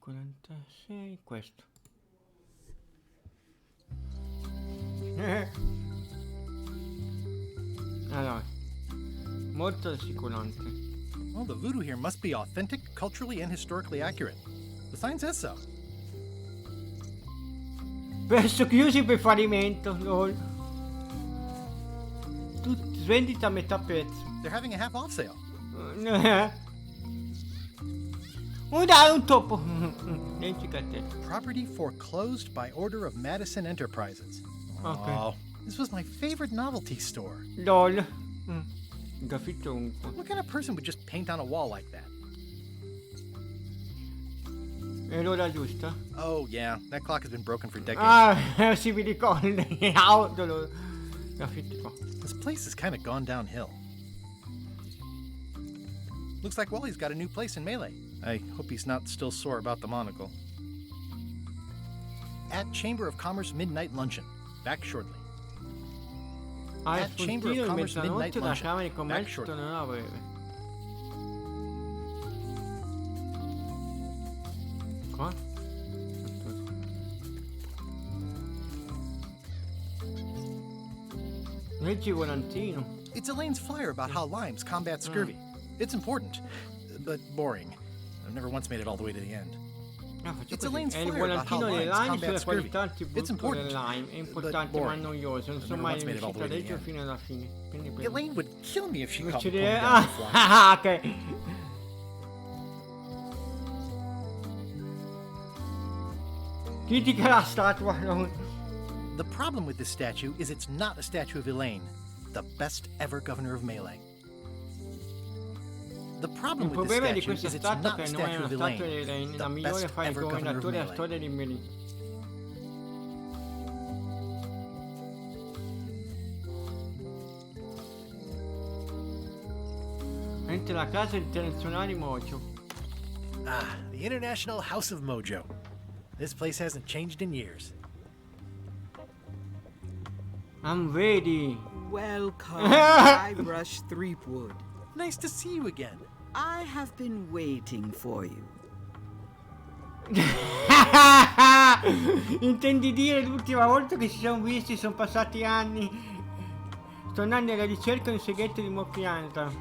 46, questo. Allora, molto rassicurante. Well, the voodoo here must be authentic, culturally, and historically accurate. The sign says so. Presto chiusi per fallimento, lol. Svendita a metà prezzo. They're having a half-off sale. Dai, un topo. Dimenticate. Property foreclosed by order of Madison Enterprises. Okay. Oh, this was my favorite novelty store. LOL. Graffito un po'. What kind of person would just paint on a wall like that? È l'ora giusta? Oh, yeah. That clock has been broken for decades. Ah, si mi ricorda. Auto. Graffiti qua. This place has kind of gone downhill. Looks like Wally's got a new place in Melee. I hope he's not still sore about the monocle. At Chamber of Commerce Midnight Luncheon. Back shortly. Al At Chamber of spuntino di Commerce mezzanotte Midnight la Camera di Luncheon. Back Commercio shortly. tornerà a breve. Qua? Leggi volantino. It's Elaine's flyer about how limes combat scurvy. It's important, but boring. I've never once made it all the way to the end. Ah, faccio It's così. Elaine's È il flare about how volantino delle limes lime combat sulla scurvy. qualità It's antibrutto important, delle lime. È importante but ma boring. noioso. Non I've sono never mai once made it all the riuscito a way to the leggerlo end. fino alla fine. Quindi per... Elaine would kill me if she caught me Uccidere... pulling down the fly. Ah, ok. Critica la statua. The problem with this statue is it's not a statue of Elaine, the best ever governor of Melee. The problem Il with this problema di statue questa is it's statua not è a che non è statue una of statua di Elaine, Elaine, la the migliore best fare ever governor of governatore della Melee. storia di Melee. Mentre la casa internazionale Mojo. Ah, the International House of Mojo. This place hasn't changed in years. I'm ready. Welcome, Guybrush Threepwood. Nice to see you again. I have been waiting for you. Intendi dire l'ultima volta che ci siamo visti sono passati anni? Sto andando alla ricerca di un segreto di Moprianta.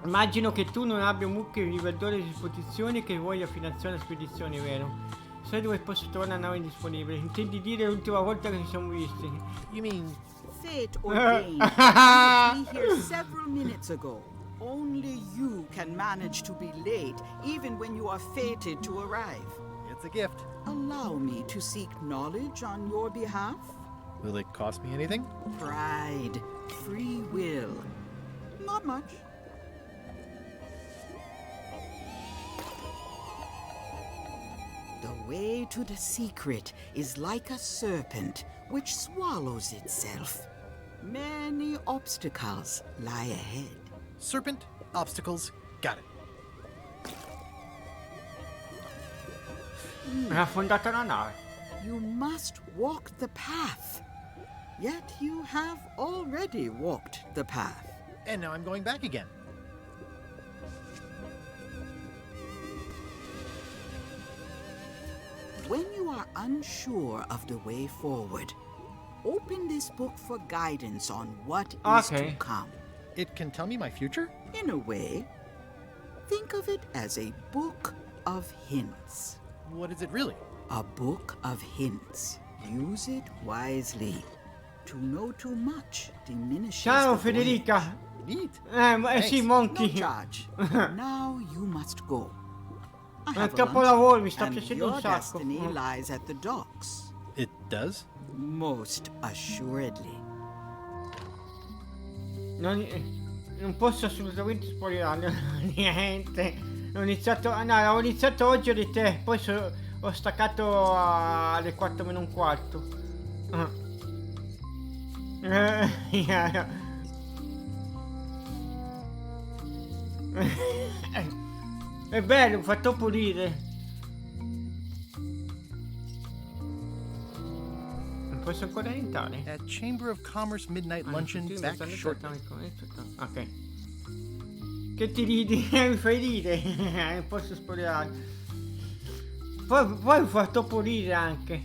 Immagino che tu non abbia mucche di verdure a disposizione e che voglia finanziare la spedizione, vero? Sai dove posso trovare una nave disponibile? Intendi dire l'ultima volta che ci siamo visti? You mean Fate ordained you to be here several minutes ago. Only you can manage to be late, even when you are fated to arrive. it's a gift? Allow me to seek knowledge on your behalf. Will it cost me anything? Pride, free will. Not much. The way to the secret is like a serpent which swallows itself. Many obstacles lie ahead. Serpent, obstacles, got it. È affondata la nave. You must walk the path. Yet you have already walked the path. And now I'm going back again. When you are unsure of the way forward, open this book for guidance on what is to Okay. come. It can tell me my future? In a way, think of it as a book of hints. What is it really? A book of hints. Use it wisely. To know too much diminishes Ciao the voyage. Federica. Neat. Sì, No Monkey. charge. Now you must go. I È have a capolavoro, mi lunch, sta and piacendo un your sacco. destiny lies at the docks. It does? Most assuredly. Non posso assolutamente spoilerare niente. Ho iniziato. No, avevo iniziato oggi alle 3, poi ho staccato alle 4 meno un quarto. È bello, ho fatto pulire. Non posso ancora entrare. At Chamber of Commerce Midnight Luncheon, back shortly. Ok. Che ti ridi? Mi fai ridere. Non posso spoilerare. Poi mi fa troppo ridere anche.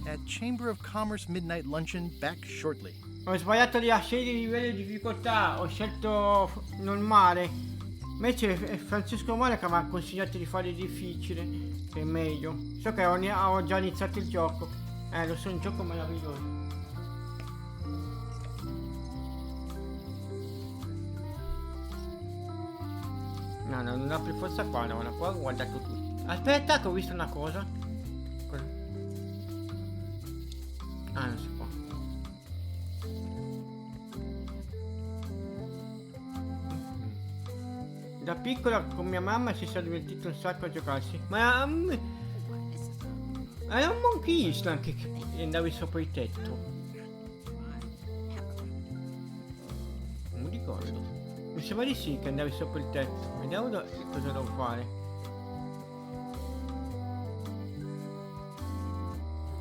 At Chamber of Commerce Midnight Luncheon, back shortly. Ho sbagliato di scegliere il livello di difficoltà, ho scelto normale. Invece è Francesco Mora che mi ha consigliato di fare difficile, che è meglio. So che ho già iniziato il gioco. Lo so, un gioco meraviglioso. No, non apri forza qua, no, qua ho guardato tutto. Aspetta che ho visto una cosa. Ah, non si può. Da piccola con mia mamma si è divertito un sacco a giocarsi. Ma era un Monkey Island che andavi sopra il tetto. Non mi ricordo. Mi sembra di sì che andavi sopra il tetto. Vediamo cosa devo fare.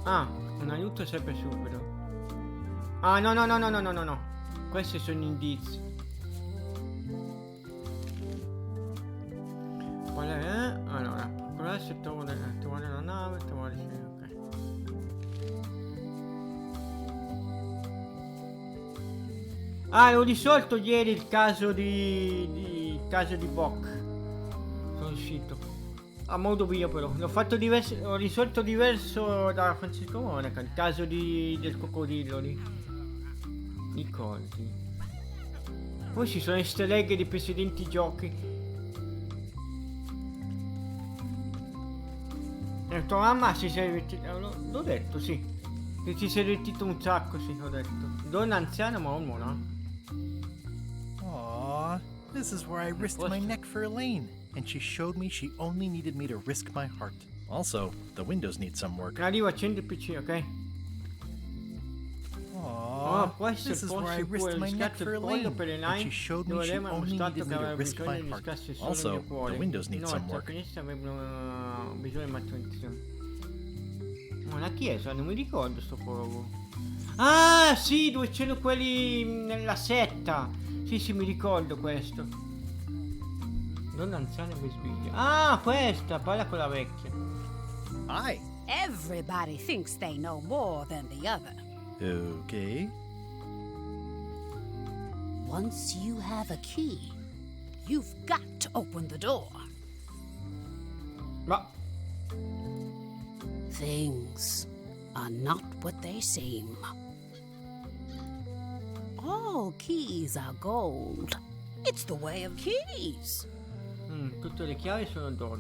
Ah, un aiuto sempre subito. Ah, no. Questi sono indizi. Qual è? Allora, qual è se trovare la nave, trovare ok. Ah, ho risolto ieri il caso di Bock. Sono uscito. A modo mio però. L'ho fatto diverso. Ho risolto diverso da Francesco Monaca. Il caso del coccodrillo lì. Ricordi. Poi ci sono easter egg di precedenti giochi. Tua mamma si è divertita. L'ho detto, sì. Che ci si è divertito un sacco, sì, ho detto. Donna anziana ma uomo, no? Aww, this is where I risked my neck for Elaine, and she showed me she only needed me to risk my heart. Also, the windows need some work. Arrivo, accendi il PC, ok? Aww, questo this è il is where I posto risked in my cui ho neck riscatto for il pollo Elaine, per and Elaine, she showed me dove she Elaine ha only mostrato needed che me to aveva risk bisogno my di heart. riscassi solo il Also, mio cuore. the windows need some Inoltre, work. finestre avrebbero bisogno di manutenzione. Ma la chiesa, non mi ricordo sto poco. Ah, sì, dove c'erano quelli nella setta. Sì, mi ricordo questo. Donna anziana e sveglia. Ah, questa, parla con la vecchia. Hi. Everybody thinks they know more than the other. Okay. Once you have a key, you've got to open the door. Ma Things are not what they seem. All keys are gold. It's the way of keys. tutte le chiavi sono d'oro,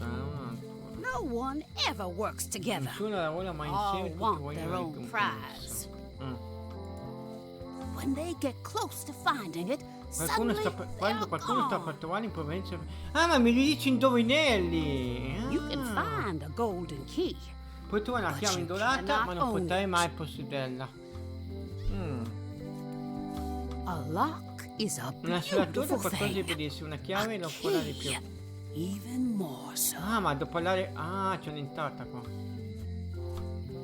No one ever works together. Nessuno lavora mai All insieme, tutti want vogliono their la own ricompensa. prize. When they get close to finding it, Quando suddenly qualcuno they're sta per gone. trovare in provincia. Ah, ma mi dici indovinelli! You can find a golden key. Puoi trovare una But chiave you indolata, cannot ma non own potrai it. mai possederla. A lock is a Una serratura è beautiful qualcosa di thing. bellissimo, una chiave A non quella di più. key, even more so. Ah, ma devo parlare. Ah, c'è un'entrata qua.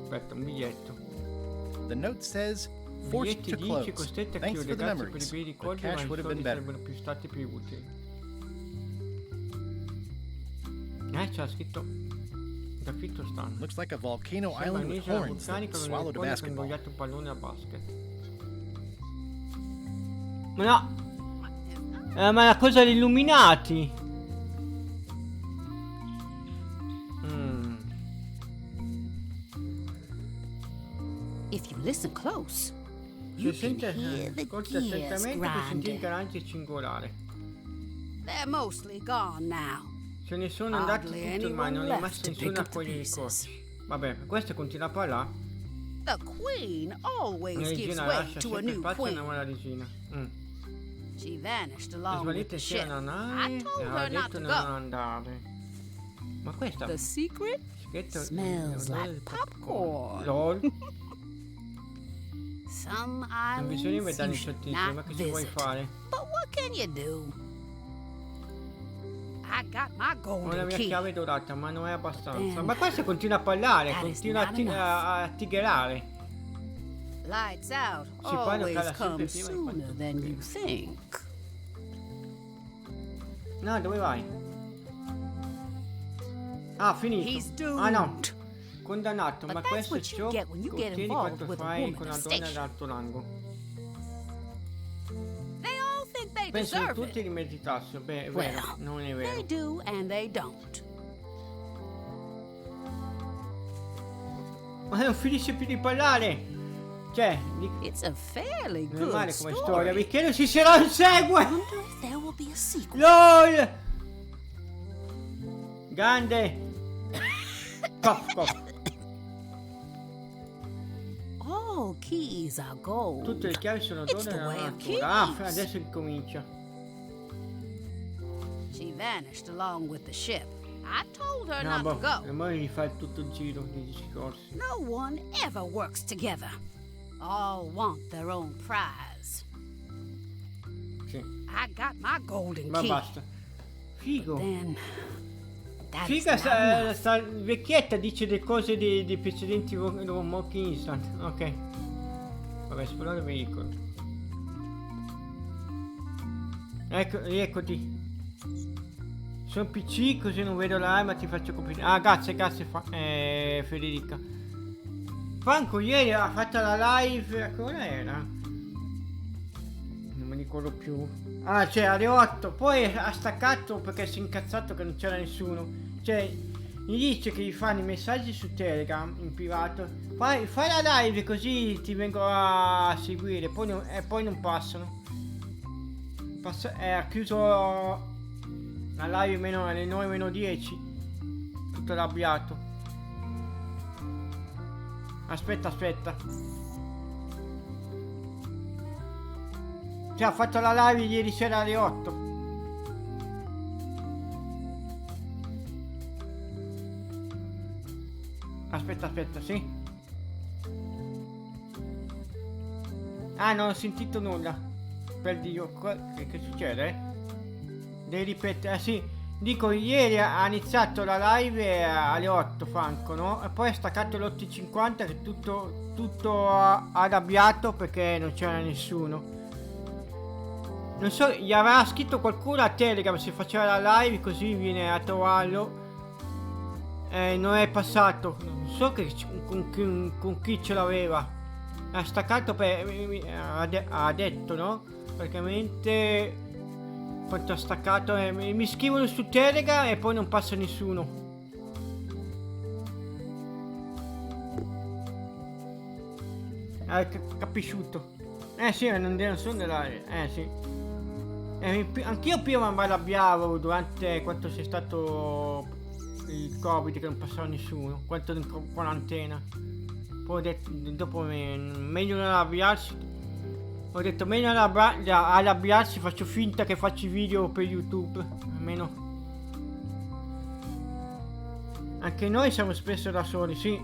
Aspetta, un biglietto. The note says, I forced biglietti to dici close. costretti a Thanks for chiudere, the grazie per i memories. bei But ricordi, ma cash i would have soldi been better. sarebbero più stati più utili. C'ha scritto. Da scritto stanno. Looks like a volcano Sembra island with un'isola horns that vulcanica con swallowed a che ha basketball. ingoiato un pallone a basket. Ma no! Ma la cosa degli illuminati! If you listen close, Se you can sente, hear the ascolta gears attentamente per sentire il grinding. garante cingolare. They're mostly gone now. Se ne sono andati Hardly tutti ormai, non è anyone rimasto left to nessuno pick a up the cogliere i pieces. corsi. Vabbè, questo continua a parlare. The queen La always gives regina way lascia to a sempre new spazio a una queen. nuova regina. She vanished È along with svanita the insieme ship. alla I nave e told aveva her not detto to di non go. andare. Ma questa The secret schegetta smells l'odore like del popcorn. LOL. Some Non bisogna islands vedere you i should sottotitoli, ma not che ci vuoi visit. fare? But what can you do? I got my Ho la golden mia key. chiave dorata, ma non è abbastanza. Then Ma questo continua a parlare, that is continua not enough. a tigherare. Lights out Si parla always cada sempre comes prima di sooner quanto than you pensi. think. No, dove vai? Ah, finito. He's Ah no, doomed. condannato, But ma that's questo è what you ciò get when you che get ottieni involved quando with a fai woman con of una donna station. d'alto rango. They all think they Pensano deserve tutti it. di meritarselo. Beh, è Well, vero, non è They vero. do and they don't. Ma non finisce più di parlare. Cioè, It's a fairly non è good male come storia, story. perché non si sarà un segue. Wonder if there will be a sequel. LOL! Grande! Cough, cough. All keys are gold. Tutte le chiavi sono It's donne the nella way of natura. Ah, kings. adesso incomincia. She vanished along with the ship. I told her No, not boh, to go. ormai mi fa tutto il giro di discorsi. No one ever works together. All want their own prize. Sì, I got my golden ma key. basta. Figo. Then that's Figa, not enough. sta vecchietta dice le cose dei precedenti Walking Instant. Ok. Vabbè, esplorare il veicolo. Ecco, eccoti. Sono PC così non vedo l'arma, ti faccio capire. Ah, grazie, Federica. Franco ieri ha fatto la live. A che ora era? Non mi ricordo più. Ah, cioè alle 8. Poi ha staccato perché si è incazzato che non c'era nessuno. Cioè, mi dice che gli fanno i messaggi su Telegram in privato. Fai la live così ti vengo a seguire. Poi non passano. Ha chiuso la live alle 9:10. Tutto arrabbiato. Aspetta. Cioè ha fatto la live ieri sera alle 8. Aspetta, sì. Ah, non ho sentito nulla. Per Dio, che succede? Devi ripetere, sì. Dico, ieri ha iniziato la live alle 8, Franco, no? E poi ha staccato alle 8:50 che tutto arrabbiato perché non c'era nessuno. Non so, gli avrà scritto qualcuno a Telegram se faceva la live così viene a trovarlo. Non è passato. Non so con chi ce l'aveva. Ha staccato ha detto, no? Praticamente quanto ha staccato. Mi scrivono su Telegram e poi non passa nessuno. Capisciuto. Sì, non sono della. Sì. Anch'io prima mi arrabbiavo durante quanto c'è stato il Covid che non passava nessuno, quanto in quarantena. Poi ho detto dopo meglio non arrabbiarsi. Ho detto meglio arrabbiarsi, faccio finta che faccio i video per YouTube. Almeno. Anche noi siamo spesso da soli, sì.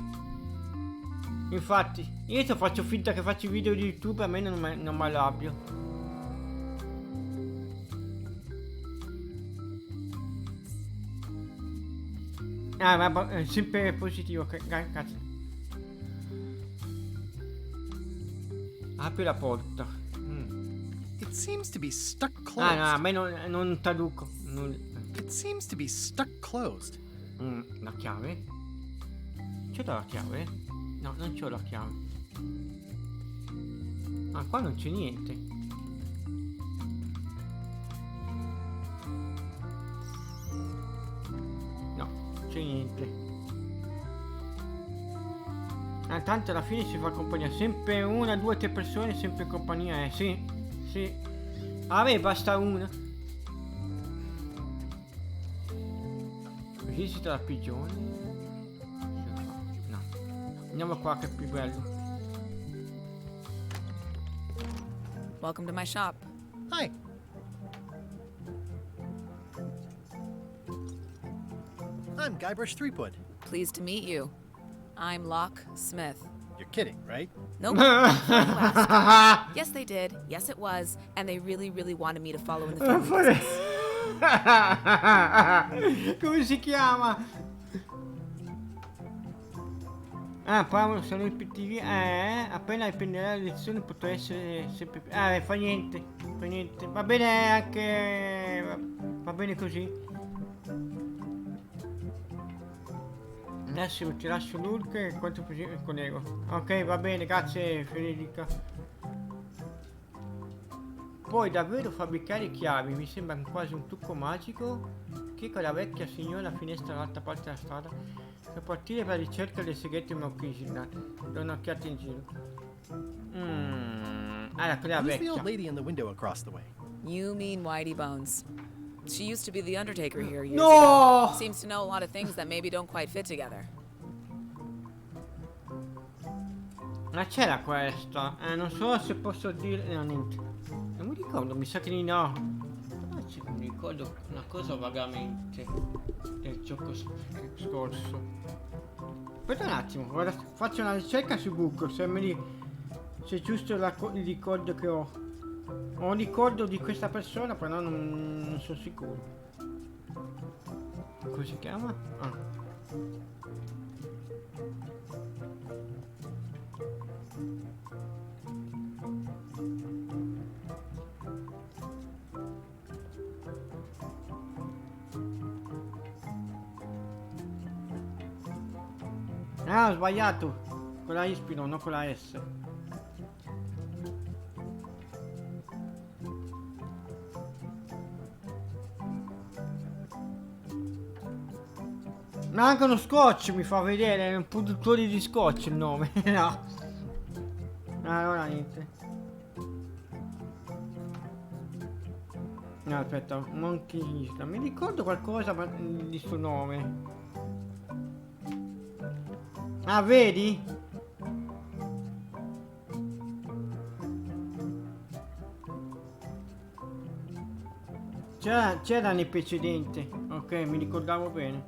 Infatti, io faccio finta che faccio i video di YouTube, almeno non mi arrabbio. Ma è sempre positivo, cazzo. Apri la porta. It seems to be stuck No, closed. a me non traduco. It seems to be stuck closed. La chiave? C'ho la chiave? No, non c'ho la chiave. Ah, qua non c'è niente. C'è niente. Tanto alla fine si fa compagnia. Sempre una, due, tre persone, sempre compagnia. Sì. A me basta una. Visita la pigione. No. Andiamo qua che è più bello. Welcome to my shop. Hi. I'm Guybrush Threepwood. Pleased to meet you. I'm Locke Smith. You're kidding, right? Nope. Yes, they did. Yes, it was. And they really, really wanted me to follow in the family business. Come si chiama? Paolo sono ripetitivi. Appena riprenderai le lezioni potrà essere sempre più. Fa niente. Va bene anche. Va bene così. Adesso ti lascio l'ulk e quanto il conego. Ok, va bene, grazie Federica. Puoi davvero fabbricare chiavi, mi sembra quasi un trucco magico. Che con la vecchia signora alla finestra dall'altra parte della strada. Per partire per la ricerca del segreto Melchizedek. Do un'occhiata in giro. Allora, quella Who's the old vecchia. lady in the window across the way? You mean Whitey Bones. She used to be the Undertaker here years No! ago. Seems to know a lot of things that maybe don't quite fit together. Ma c'era questa. Non so se posso dire. No, niente. Non mi ricordo, mi sa che di no. Però mi ricordo una cosa vagamente del gioco scorso. Aspetta un attimo, guarda, faccio una ricerca su Google se se è giusto il ricordo che ho. Ho un ricordo di questa persona, però non sono sicuro. Come si chiama? Ho sbagliato. Con la Ispino, non con la S. Ma anche uno scotch mi fa vedere, è un produttore di scotch il nome. No. Allora niente. No, aspetta, Monkey Island. Mi ricordo qualcosa di suo nome. Ah, vedi? C'era nel precedente. Ok, mi ricordavo bene.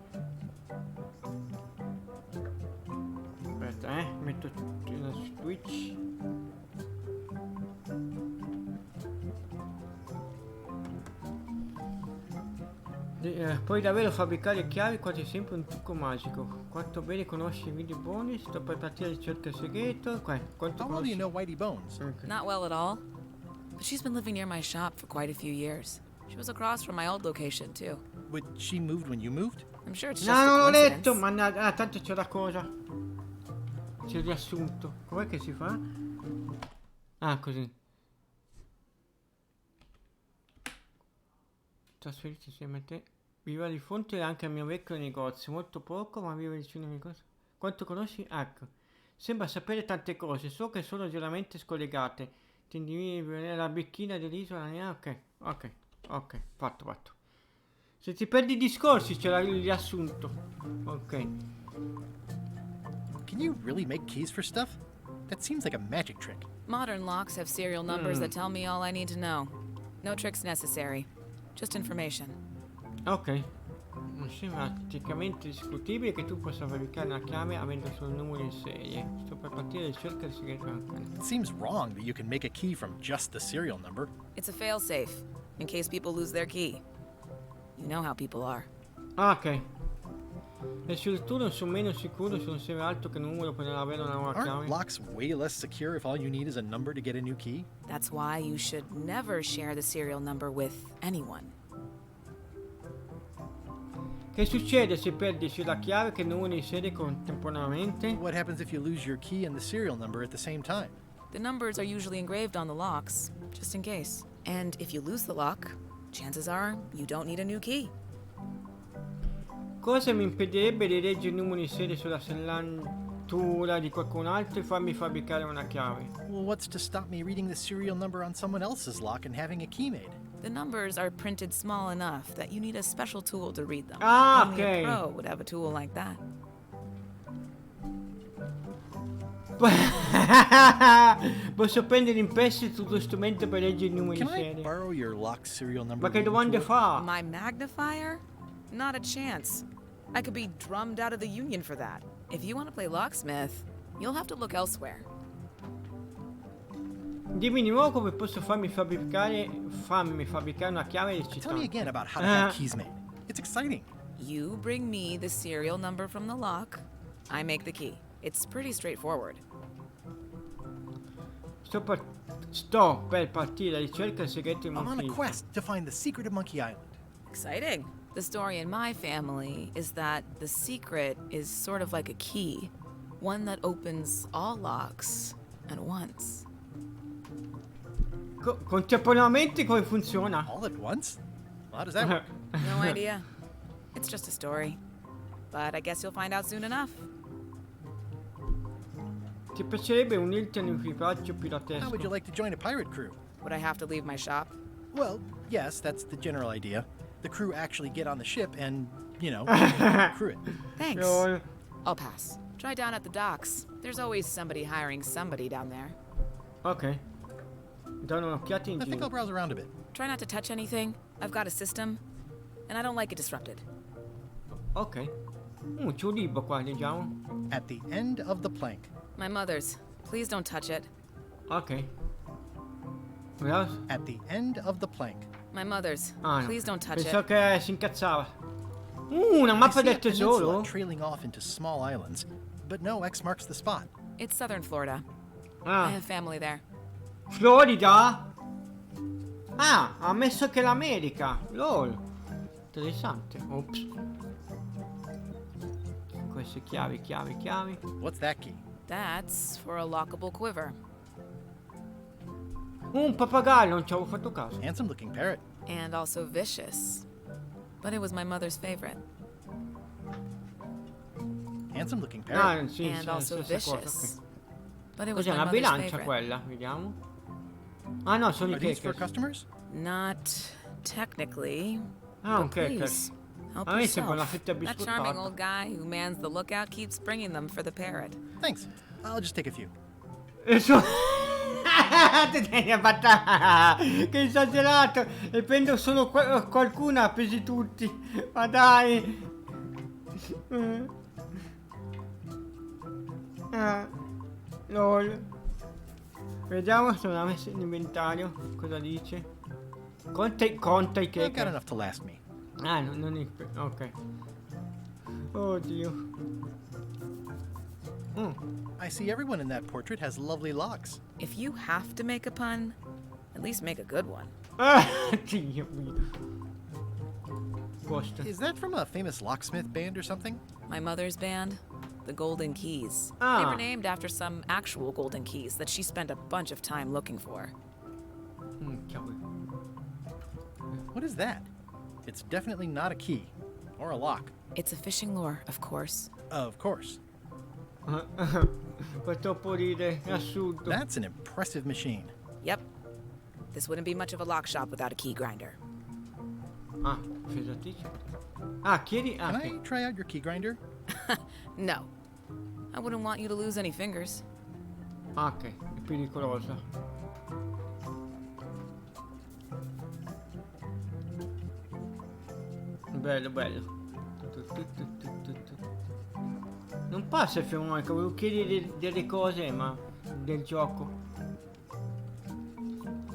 Aspetta, metto la switch. Puoi davvero fabbricare chiavi quasi sempre un trucco magico. Quanto bene conosci i video bonus? Sto per partire alla ricerca del segreto. Quanto How well do you conosci? know Whitey Bones? Ok. Not well at all. But she's been living near my shop for quite a few years. She was across from my old location, too. But she moved when you moved? I'm sure it's No, just non a l'ho letto, coincidence. ma tanto c'è la cosa. C'è il riassunto. Com'è che si fa? Ah, così. Trasferiti insieme a te. Viva di fronte anche al mio vecchio negozio. Molto poco, ma vive vicino al negozio. Quanto conosci? Ecco. Sembra sapere tante cose, so che sono generalmente scollegate. Ti individui la becchina dell'isola. Ok, fatto. Se ti perdi i discorsi c'è il riassunto. Ok. Can you really make keys for stuff? That seems like a magic trick. Modern locks have serial numbers that tell me all I need to know. No tricks necessary. Just information. Ok. Non sembra praticamente discutibile che tu possa fabbricare una chiave avendo solo numeri in serie. Sto per partire alla ricerca del segreto. It seems wrong that you can make a key from just the serial number. It's a failsafe, in case people lose their key. You know how people are. Ok. E sul tuo non sono meno sicuro se non serve altro che un numero per avere una nuova Aren't chiave. locks way less secure if all you need is a number to get a new key? That's why you should never share the serial number with anyone. Che succede se perdi sia la chiave che il numero di serie contemporaneamente? What happens if you lose your key and the serial number at the same time? The numbers are usually engraved on the locks, just in case. And if you lose the lock, chances are you don't need a new key. Cosa mi impedirebbe di leggere il numero di serie sulla sellatura di qualcun altro e farmi fabbricare una chiave? Well, what's to stop me reading the serial number on someone else's lock and having a key made? The numbers are printed small enough that you need a special tool to read them. Ah, Only okay. a pro would have a tool like that. Posso prendere in prestito tutto strumento per leggere il numero di Can I serie? borrow your lock serial number? Ma che reading domande tool? fa? My magnifier? Not a chance. I could be drummed out of the union for that. If you want to play locksmith, you'll have to look elsewhere. Dimmi di nuovo come posso farmi fabbricare una chiave Tell me eccitante. again about how to have keys made. It's exciting. You bring me the serial number from the lock, I make the key. It's pretty straightforward. Sto per partire alla ricerca del segreto di I'm on a Monkey. quest to find the secret of Monkey Island. Exciting. The story in my family is that the secret is sort of like a key, one that opens all locks at once. Contemporaneamente come funziona? All at once? Well, how does that work? No idea. It's just a story. But I guess you'll find out soon enough. Ti piacerebbe unirti a un equipaggio How would piratesco? you like to join a pirate crew? Would I have to leave my shop? Well, yes, that's the general idea. The crew actually get on the ship and, crew it. Thanks. Lol. I'll pass. Try down at the docks. There's always somebody hiring somebody down there. Ok. Do un'occhiata in I think I'll giro. browse around a bit. Try not to touch anything. I've got a system, and I don't like it disrupted. Ok. C'è un libro qua, leggiamo. At the end of the plank. My mother's. Please don't touch it. Ok. Vediamo. At the end of the plank. My mother's. Ah, no. Please don't touch Pensavo it. che si incazzava. Una I mappa see del a peninsula tesoro? trailing off into small islands, but no X marks the spot. It's southern Florida. I Ah, have family there. Florida? Ah, ha messo che l'America. LOL. Interessante. Ops. Queste chiavi. What's that key? That's for a lockable quiver. Un pappagallo, non ci avevo fatto caso. Handsome looking parrot. And also vicious. But it was my mother's favorite. Handsome looking parrot. Ah, sì, And also stessa cosa. vicious. Ok. But it was Cos'è my una mother's bilancia favorite. quella? Vediamo. Ah no, sono i Are these for cakers. customers? Not technically. Ah, but un caker. please, help A me sembra una yourself. fetta That charming biscottata. old guy who mans the lookout keeps bringing them for the parrot. Thanks. I'll just take a few. E so... Ti tieni a battaglia! Che esagerato! E prendo solo qualcuna, presi tutti. Ma dai! Lol. Vediamo se l'ha messo in inventario. Cosa dice? Conta i I've got cake. enough to last me. Ah, non è... Ok. Oddio. I see everyone in that portrait has lovely locks. If you have to make a pun, at least make a good one. Ah, Dio mio. Costa. Is that from a famous locksmith band or something? My mother's band, the Golden Keys. They Ah. were named after some actual golden keys that she spent a bunch of time looking for. Cavolo. What is that? It's definitely not a key. Or a lock. It's a fishing lure, of course. Of course. Fa troppo ridere, è assurdo. That's an impressive machine. Yep. This wouldn't be much of a lock shop without a key grinder. Ah, pesatrice. Ah, chiedi... Ah, Can ok. I try out your key grinder? No. I wouldn't want you to lose any fingers. Ah, ok, è pericolosa. Bello, bello. Non passa il fenomeno, volevo chiedere delle cose, ma del gioco.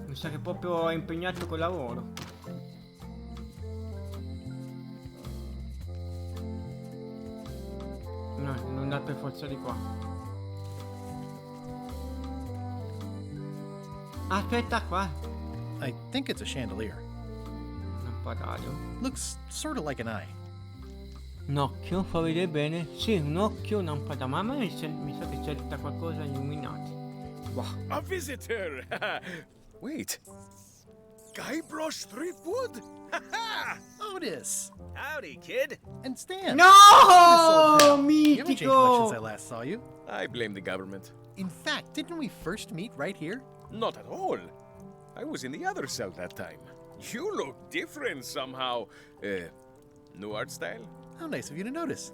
Mi sa che proprio è impegnato col lavoro. No, non andare per forza di qua. Aspetta qua. I think it's a chandelier. Lampadario. Looks sort of like an eye. Un occhio, fa vedere bene. Sì, un occhio, un lampadario. Ma a me mi sa che c'è qualcosa illuminato. Wow. A visitor! Wait. Guybrush Threepwood? Otis! Howdy, kid. And Stan! No! You haven't changed much since I Mitico! last saw you. I blame the government. In fact, didn't we first meet right here? Not at all. I was in the other cell that time. You look different somehow. New art style? How nice of you to notice.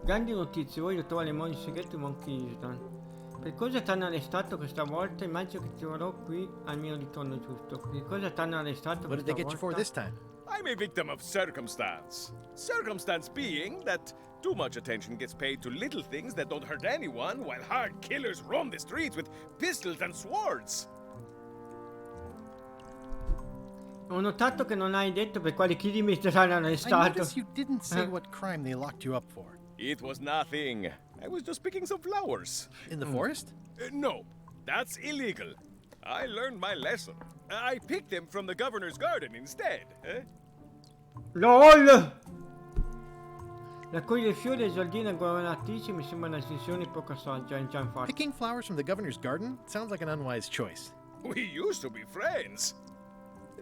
Grandi notizie, voglio trovare il mondo segreto di Monkey Island. Per cosa ti hanno arrestato questa volta? Immagino che troverò qui al mio ritorno, giusto? Per cosa ti hanno arrestato What did questa they get you for volta? this time? I'm a victim of circumstance. Circumstance being that too much attention gets paid to little things that don't hurt anyone, while hard killers roam the streets with pistols and swords. Ho notato che non hai detto per quali crimini ti hanno I arrestato. notice you didn't say what crime they locked you up for. It was nothing. I was just picking some flowers. In the forest? No, that's illegal. I learned my lesson. I picked them from the governor's garden instead. LOL! Raccogliere fiori e giardina governatrice mi sembra una decisione poco saggia, già infatti. Picking flowers from the governor's garden sounds like an unwise choice. We used to be friends.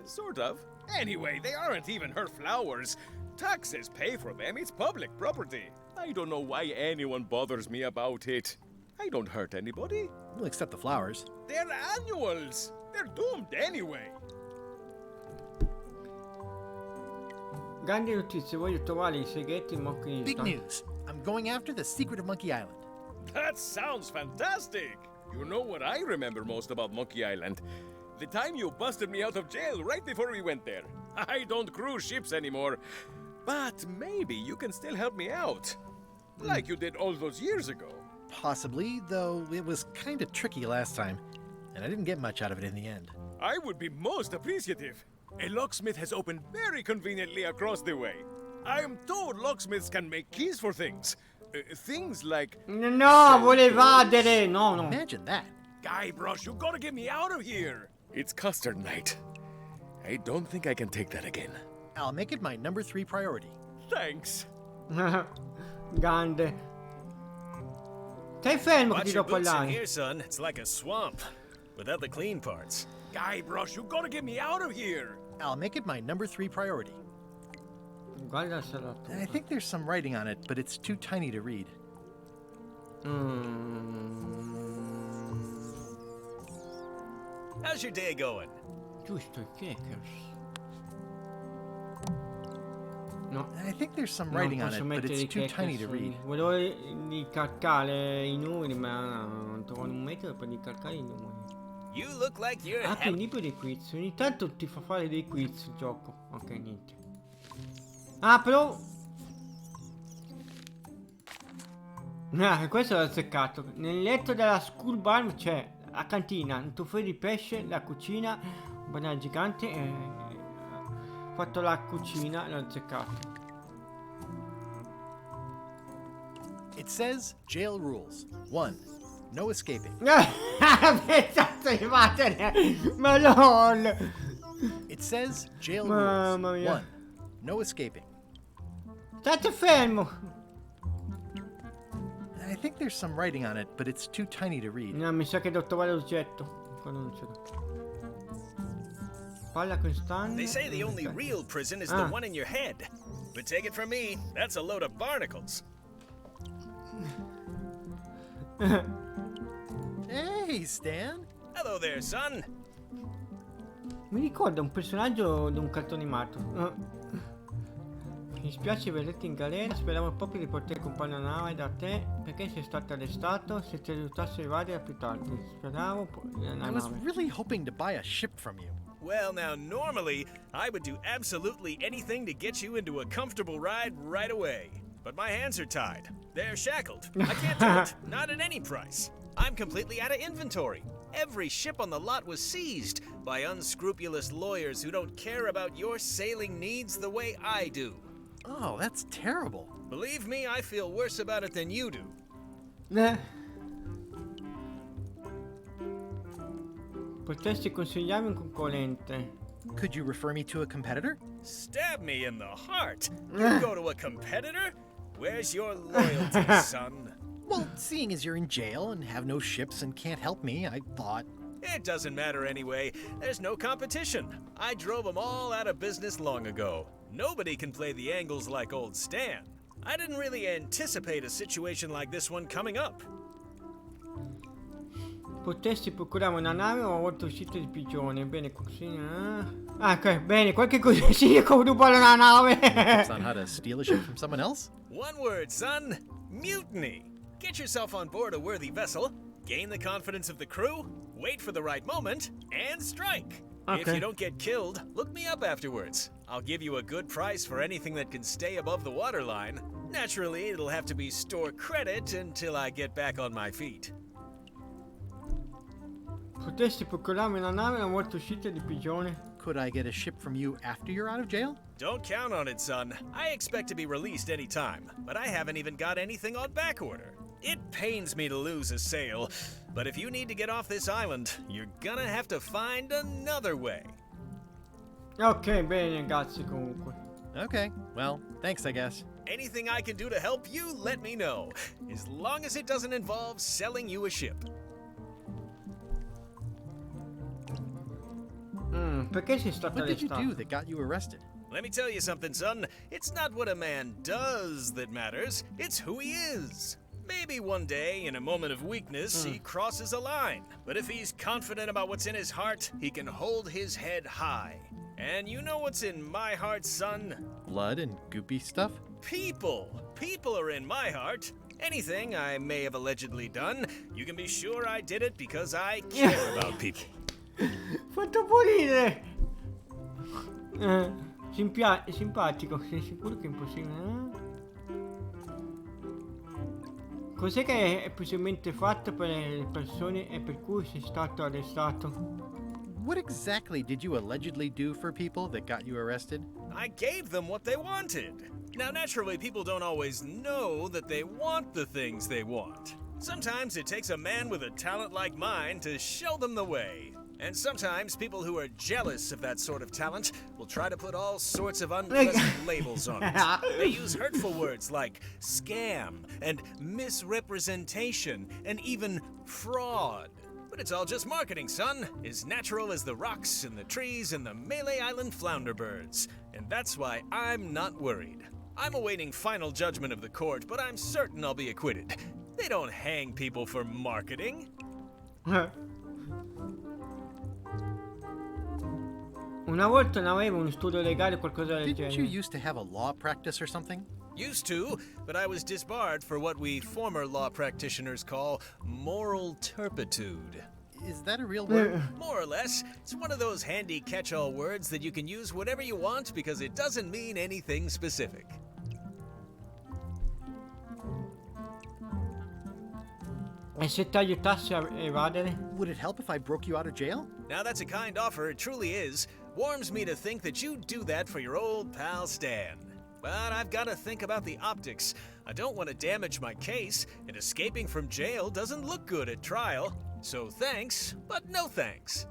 Sort of. Anyway, they aren't even her flowers. Taxes pay for them. It's public property. I don't know why anyone bothers me about it. I don't hurt anybody. We'll accept the flowers. They're annuals. They're doomed anyway. Grandi notizie, voglio trovare i segreti in Monkey Big Island. news. I'm going after the secret of Monkey Island. That sounds fantastic. You know what I remember most about Monkey Island? The time you busted me out of jail right before we went there. I don't cruise ships anymore. But maybe you can still help me out. Like you did all those years ago. Possibly, though it was kind of tricky last time, and I didn't get much out of it in the end. I would be most appreciative. A locksmith has opened very conveniently across the way. I am told locksmiths can make keys for things. Things like... No, vuole evadere! No, no. Imagine that. Guybrush, you gotta get me out of here! It's custard night. I don't think I can take that again. I'll make it my number 3 priority. Thanks. Grande. Stai fermo che Watch ti your do boots in parlare. here, son. It's like a swamp without the clean parts. Guybrush, you gotta get me out of here! I'll make it my number 3 priority. Guarda la salatura. I think there's some writing on it, but it's too tiny to read. How's your day going? Giusto, i crackers. No. I think there's some Non writing on posso it, but mettere i it's too tiny to crackers. read. Volevo ricalcare i numeri, ma non trovo un metodo per ricalcare i numeri. You look like you're Ah, quindi per dei quiz. Ogni tanto ti fa fare dei quiz il gioco. Ok, niente. Ah, però... Ah, questo l'ho azzeccato. Nel letto della school bar c'è la cantina, un tuffo di pesce, la cucina, un banale gigante e... Ho fatto la cucina, l'ho azzeccato. It says jail rules. 1. No escaping. Pensate di vattene! Ma lol! It says jail Mamma rules. mia. 1. No escaping. State fermo! I think there's some writing on it, but it's too tiny to read. No, mi sa che devo trovare l'oggetto. Ancora non ce l'ho. Palla costante. They say the only real prison is Ah. the one in your head. But take it from me, that's a load of barnacles. Hey, Stan! Hello there, son. Mi ricorda un personaggio di un cartone animato. Mi spiace averti in galera, speravo proprio di poter comprare una nave da te, perché sei stato arrestato, se ti aiutassi a evadere più tardi. Speravo una I was nave. really hoping to buy a ship from you. Well, now, normally, I would do absolutely anything to get you into a comfortable ride right away. But my hands are tied. They're shackled. I can't do it. Not at any price. I'm completely out of inventory. Every ship on the lot was seized by unscrupulous lawyers who don't care about your sailing needs the way I do. Oh, that's terrible. Believe me, I feel worse about it than you do. Potresti consigliarmi un concorrente? Could you refer me to a competitor? Stab me in the heart. You go to a competitor? Where's your loyalty, son? Well, seeing as you're in jail and have no ships and can't help me, I thought... It doesn't matter anyway. There's no competition. I drove them all out of business long ago. Nobody can play the angles like old Stan. I didn't really anticipate a situation like this one coming up. Potresti procurare una nave o una volta uscita di prigione? Bene, così... Ah, ok, bene, qualche cosa sì, come rubare una nave! Tips on how to steal a ship from someone else? One word, son. Mutiny. Get yourself on board a worthy vessel, gain the confidence of the crew, wait for the right moment, and strike. If Okay. you don't get killed, look me up afterwards. I'll give you a good price for anything that can stay above the waterline. Naturally, it'll have to be store credit until I get back on my feet. Potresti procurarmi una nave una volta uscita di prigione? Could I get a ship from you after you're out of jail? Don't count on it, son. I expect to be released any time, but I haven't even got anything on back order. It pains me to lose a sale, but if you need to get off this island, you're gonna have to find another way. Ok, bene, grazie comunque. Okay, well, thanks, I guess. Anything I can do to help you, let me know. As long as it doesn't involve selling you a ship. Perché sei stato What did you arrestato? do that got you arrested? Let me tell you something, son. It's not what a man does that matters, it's who he is. Maybe one day, in a moment of weakness, he crosses a line. But if he's confident about what's in his heart, he can hold his head high. And you know what's in my heart, son? Blood and goopy stuff? People. People are in my heart. Anything I may have allegedly done, you can be sure I did it because I care about people. Fatto pulire! Simpatico, sei sicuro che è impossibile? Cos'è che è possibilmente fatto per le persone e per cui sei stato arrestato? What exactly did you allegedly do for people that got you arrested? I gave them what they wanted. Now, naturally, people don't always know that they want the things they want. Sometimes it takes a man with a talent like mine to show them the way. And sometimes people who are jealous of that sort of talent will try to put all sorts of unpleasant labels on it. They use hurtful words like scam and misrepresentation and even fraud. But it's all just marketing, son. As natural as the rocks and the trees and the Malay Island flounder birds. And that's why I'm not worried. I'm awaiting final judgment of the court, but I'm certain I'll be acquitted. They don't hang people for marketing. Una volta non avevo uno studio legale o qualcosa del Didn't you genere. used to have a law practice or something? Used to, but I was disbarred for what we former law practitioners call moral turpitude. Is that a real word? More or less, it's one of those handy catch-all words that you can use whatever you want because it doesn't mean anything specific. E se taglio tasse a evadere? Would it help if I broke you out of jail? Now that's a kind offer, it truly is. Warms me to think that you'd do that for your old pal Stan. But I've got to think about the optics. I don't want to damage my case, and escaping from jail doesn't look good at trial. So thanks, but no thanks.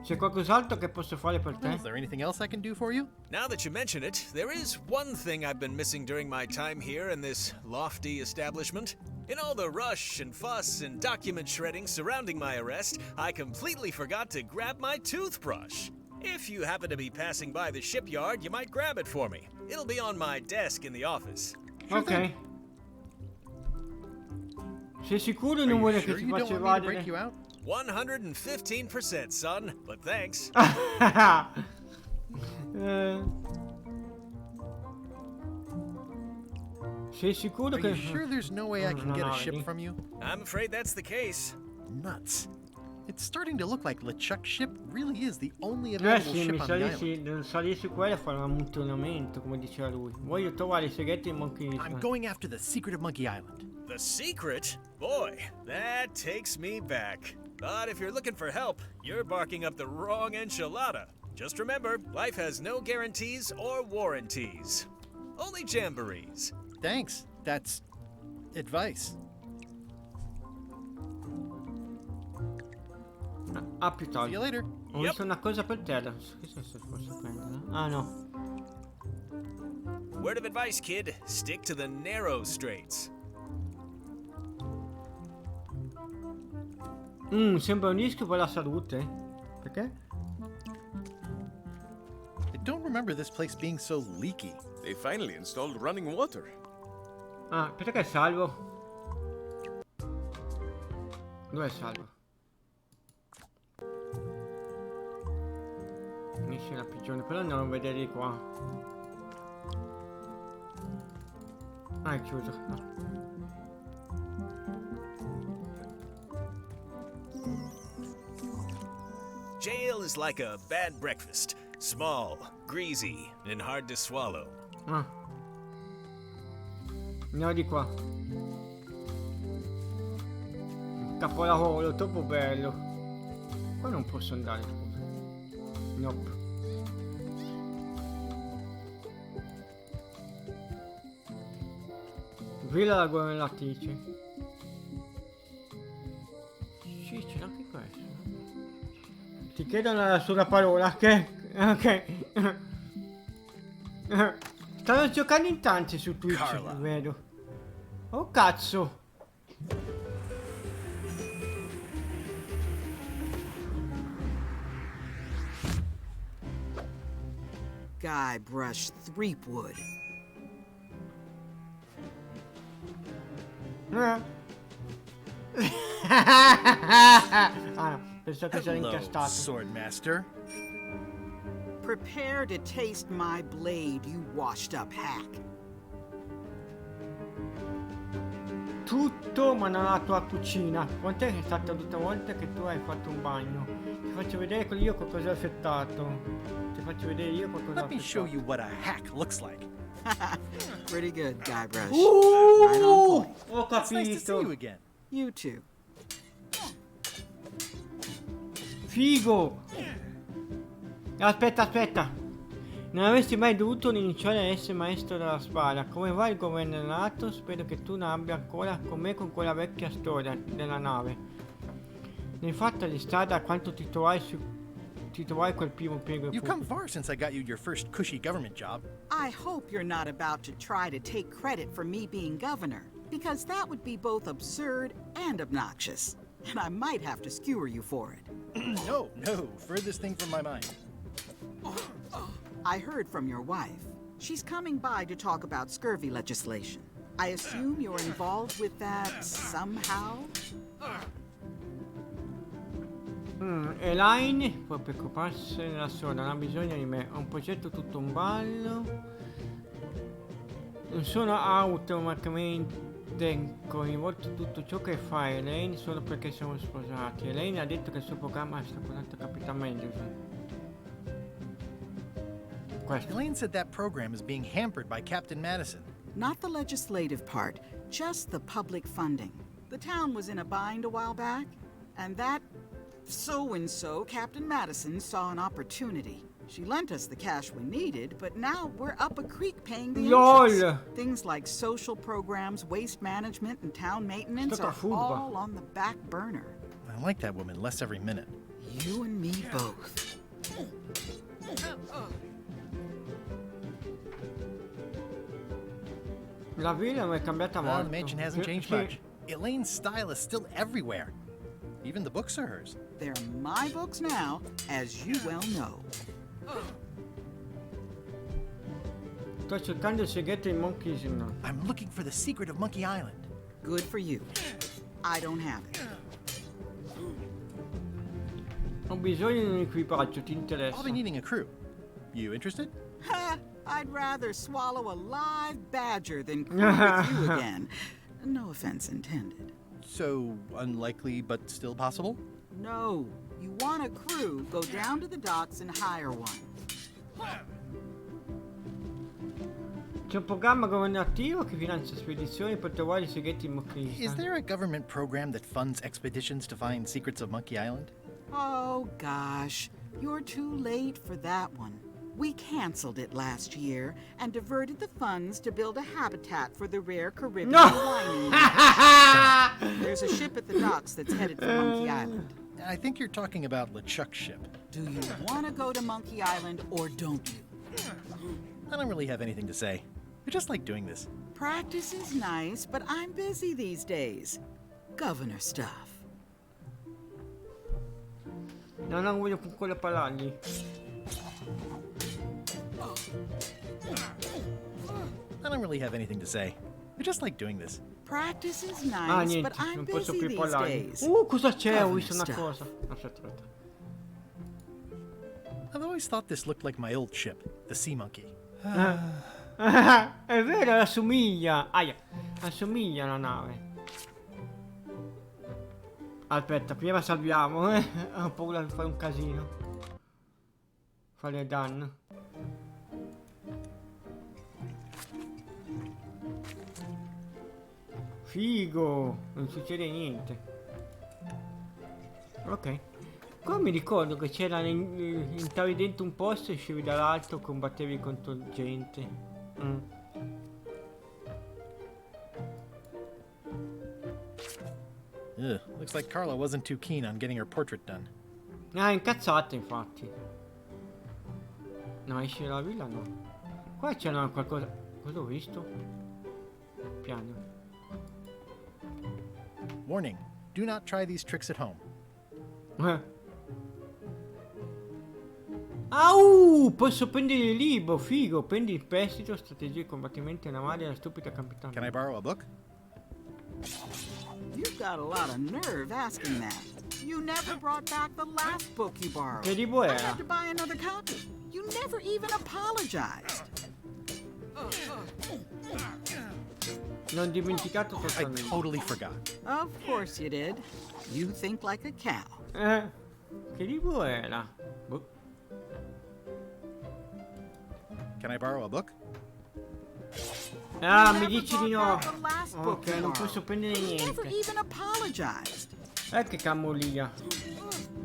C'è qualcos'altro che posso fare per te? Is there anything else I can do for you? Now that you mention it, there is one thing I've been missing during my time here in this lofty establishment. In all the rush and fuss and document shredding surrounding my arrest, I completely forgot to grab my toothbrush. If you happen to be passing by the shipyard, you might grab it for me. It'll be on my desk in the office. Ok. Sei sicuro Are non you vuole sure che ti you don't faccia want me to break evadere? you out? 115%, son, but thanks. Sei sicuro Are che... you sure there's no way I can No, get no, a ship vedi? from you? I'm afraid that's the case. Nuts. It's starting to look like LeChuck's ship really is the only Eh available sì, ship mi on the island. salissi, devo salire su quella e fare un ammutonamento, come diceva lui. Voglio trovare i segreti di Monkey I'm Island. going after the secret of Monkey Island. The secret? Boy, that takes me back. But if you're looking for help, you're barking up the wrong enchilada. Just remember, life has no guarantees or warranties. Only jamborees. Thanks. That's advice. A più See tardi. you later. Ho Yep. visto una cosa per terra. Chissà se posso prendere. Ah no. Word of advice, kid. Stick to the narrow straits. Sembra un rischio per la salute. Perché? I don't remember this place being so leaky. They finally installed running water. Ah, perché è salvo? Dove è salvo? Finisce la prigione, però andiamo a vedere di qua. Ah, è chiuso. No. Jail is like a bad breakfast. Small, greasy, and hard to swallow. Ah. Andiamo di qua. Capolavoro, troppo bello. Qua non posso andare, scusa. Nope. Villa la governatrice. Sì, c'è anche questo. Ti chiedono la sola parola, che Ok. Stanno giocando in tanti su Twitch, Carla. vedo. Oh cazzo. Guybrush Threepwood. Ah no, pensavo che si era Hello, incastrato. Swordmaster. Prepare to taste my blade, you washed up hack. Tutto ma non la tua cucina. Quant'è che è stata l'ultima volta che tu hai fatto un bagno? Ti faccio vedere io cosa ho affettato. Ti faccio vedere io cosa ho Let me show affettato. you what a hack looks like. Pretty good, Guybrush. Right on point. Ho It's nice to see you capito. again. You too. Figo. Aspetta. Non avresti mai dovuto rinunciare a essere maestro della spada. Come va il governo nato? Spero che tu ne abbia ancora con me con quella vecchia storia della nave. Nel fatto di strada quanto ti trovai quel primo piego You've come far since I got you your first cushy government job. I hope you're not about to try to take credit for me being governor, because that would be both absurd and obnoxious. And I might have to skewer you for it. No, furthest thing from my mind. I heard from your wife. She's coming by to talk about scurvy legislation. I assume you're involved with that somehow? Elaine può preoccuparsene da sola, non ha bisogno di me. Ho un progetto tutto un ballo. Non sono automaticamente coinvolto in tutto ciò che fa Elaine solo perché siamo sposati. Elaine ha detto che il suo programma è stato capitamente. Questo. Elaine said that program is being hampered by Captain Madison. Not the legislative part, just the public funding. The town was in a bind a while back, and that so-and-so, Captain Madison, saw an opportunity. She lent us the cash we needed, but now we're up a creek paying the LOL. interest. Things like social programs, waste management, and town maintenance Stata are furba. all on the back burner. I like that woman less every minute. You and me both. La villa non è cambiata Well, molto. the mansion hasn't changed Sì. much. Elaine's style is still everywhere. Even the books are hers. They're my books now, as you well know. Sto cercando il segreto di Monkey Island. I'm looking for the secret of Monkey Island. Good for you. I don't have it. Ho bisogno di un equipaggio, ti I'll interessa? be needing a crew. You interested? Ha! I'd rather swallow a live badger than crew with you again. No offense intended. So unlikely but still possible? No. You want a crew, go down to the docks and hire one. C'è un programma governativo che finanzia spedizioni per trovare i segreti di Monkey Is Island. there a government program that funds expeditions to find secrets of Monkey Island? Oh, gosh. You're too late for that one. We canceled it last year and diverted the funds to build a habitat for the rare Caribbean No! whining. There's a ship at the docks that's headed for Monkey Island. I think you're talking about LeChuck's ship. Do you want to go to Monkey Island or don't you? I don't really have anything to say. I just like doing this. Practice is nice, but I'm busy these days. Governor stuff. No, non voglio con quello parlargli. I don't really have anything to say. I just like doing this. Practice is Ah, nice, niente, but I'm non posso busy più these parlargli. days. Cosa c'è? Ho Governor visto una stuff. cosa. Aspetta. I've always thought this looked like my old ship, the Sea Monkey. È vero, assomiglia. Aia, assomiglia alla nave. Aspetta, prima salviamo, Ho paura di fare un casino. Fare danno. Figo, non succede niente. Ok. Qua mi ricordo che c'era entravi dentro un posto e uscivi dall'alto, combattevi contro gente. Ugh, looks like Carla wasn't too keen on getting her portrait done. Ah, incazzata infatti. No, esci dalla villa no. Qua c'era qualcosa. Cosa ho visto? Piano. Warning, do not try these tricks at home. Au! Posso prendere il libro, figo. Prendi il prestito, strategie e combattimenti navali alla stupida capitana. Can I borrow a book? You've got a lot of nerve asking that. You never brought back the last book you borrowed. Che libro I era? had to buy another copy. You never even apologized. L'ho dimenticato I totalmente. totally forgot. Of course you did. You think like a cow. Che libro era? Boh. Can I borrow a book? Ah, You mi never dici di brought no. back the last book Ok, you non borrowed. posso prendere You never niente. even apologized. Che camollia.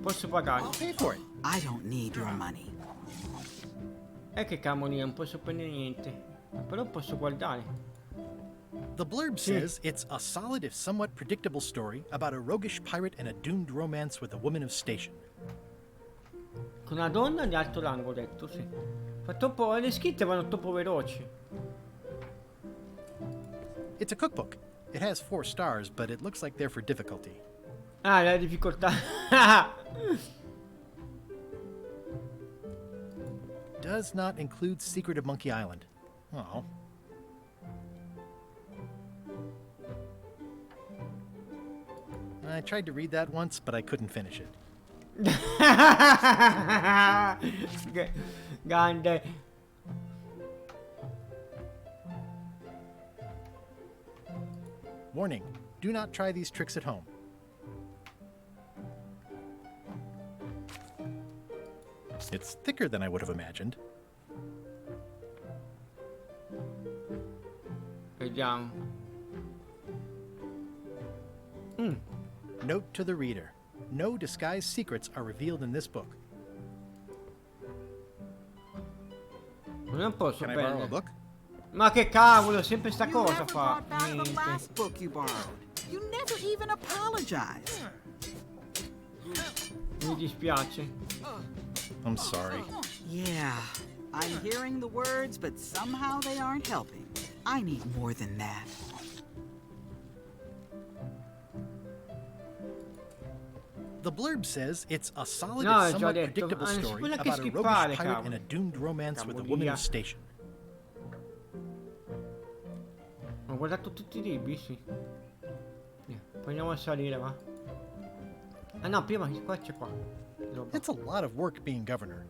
Posso pagare. Pay for it. I don't need your money. Che camollia, non posso prendere niente. Però posso guardare. The blurb says it's a solid if somewhat predictable story about a roguish pirate and a doomed romance with a woman of station. Con una donna di alto rango, ho detto, sì. Fa troppo. Le scritte vanno troppo veloci. It's a cookbook. It has 4 stars, but it looks like they're for difficulty. Ah, la difficoltà. Does not include Secret of Monkey Island. Oh. I tried to read that once, but I couldn't finish it. Grande. Warning, do not try these tricks at home. It's thicker than I would have imagined. Vediamo. Note to the reader. No disguised secrets are revealed in this book. Non posso Can I borrow a prendere. book? Ma che cavolo, sempre sta You cosa never fa. brought back the Niente. last book you borrowed. You never even apologized. Mi dispiace. I'm sorry. Yeah, I'm hearing the words, but somehow they aren't helping. I need more than that. The blurb says it's a solid No, and già somewhat detto. predictable Ah, story quella che about a roguish schippare, pirate cavolo. and a doomed romance with a woman of station. Ho guardato tutti i libri, sì. Proviamo a salire, va. Ah no, prima qua c'è qua. Roba. It's a lot of work being governor.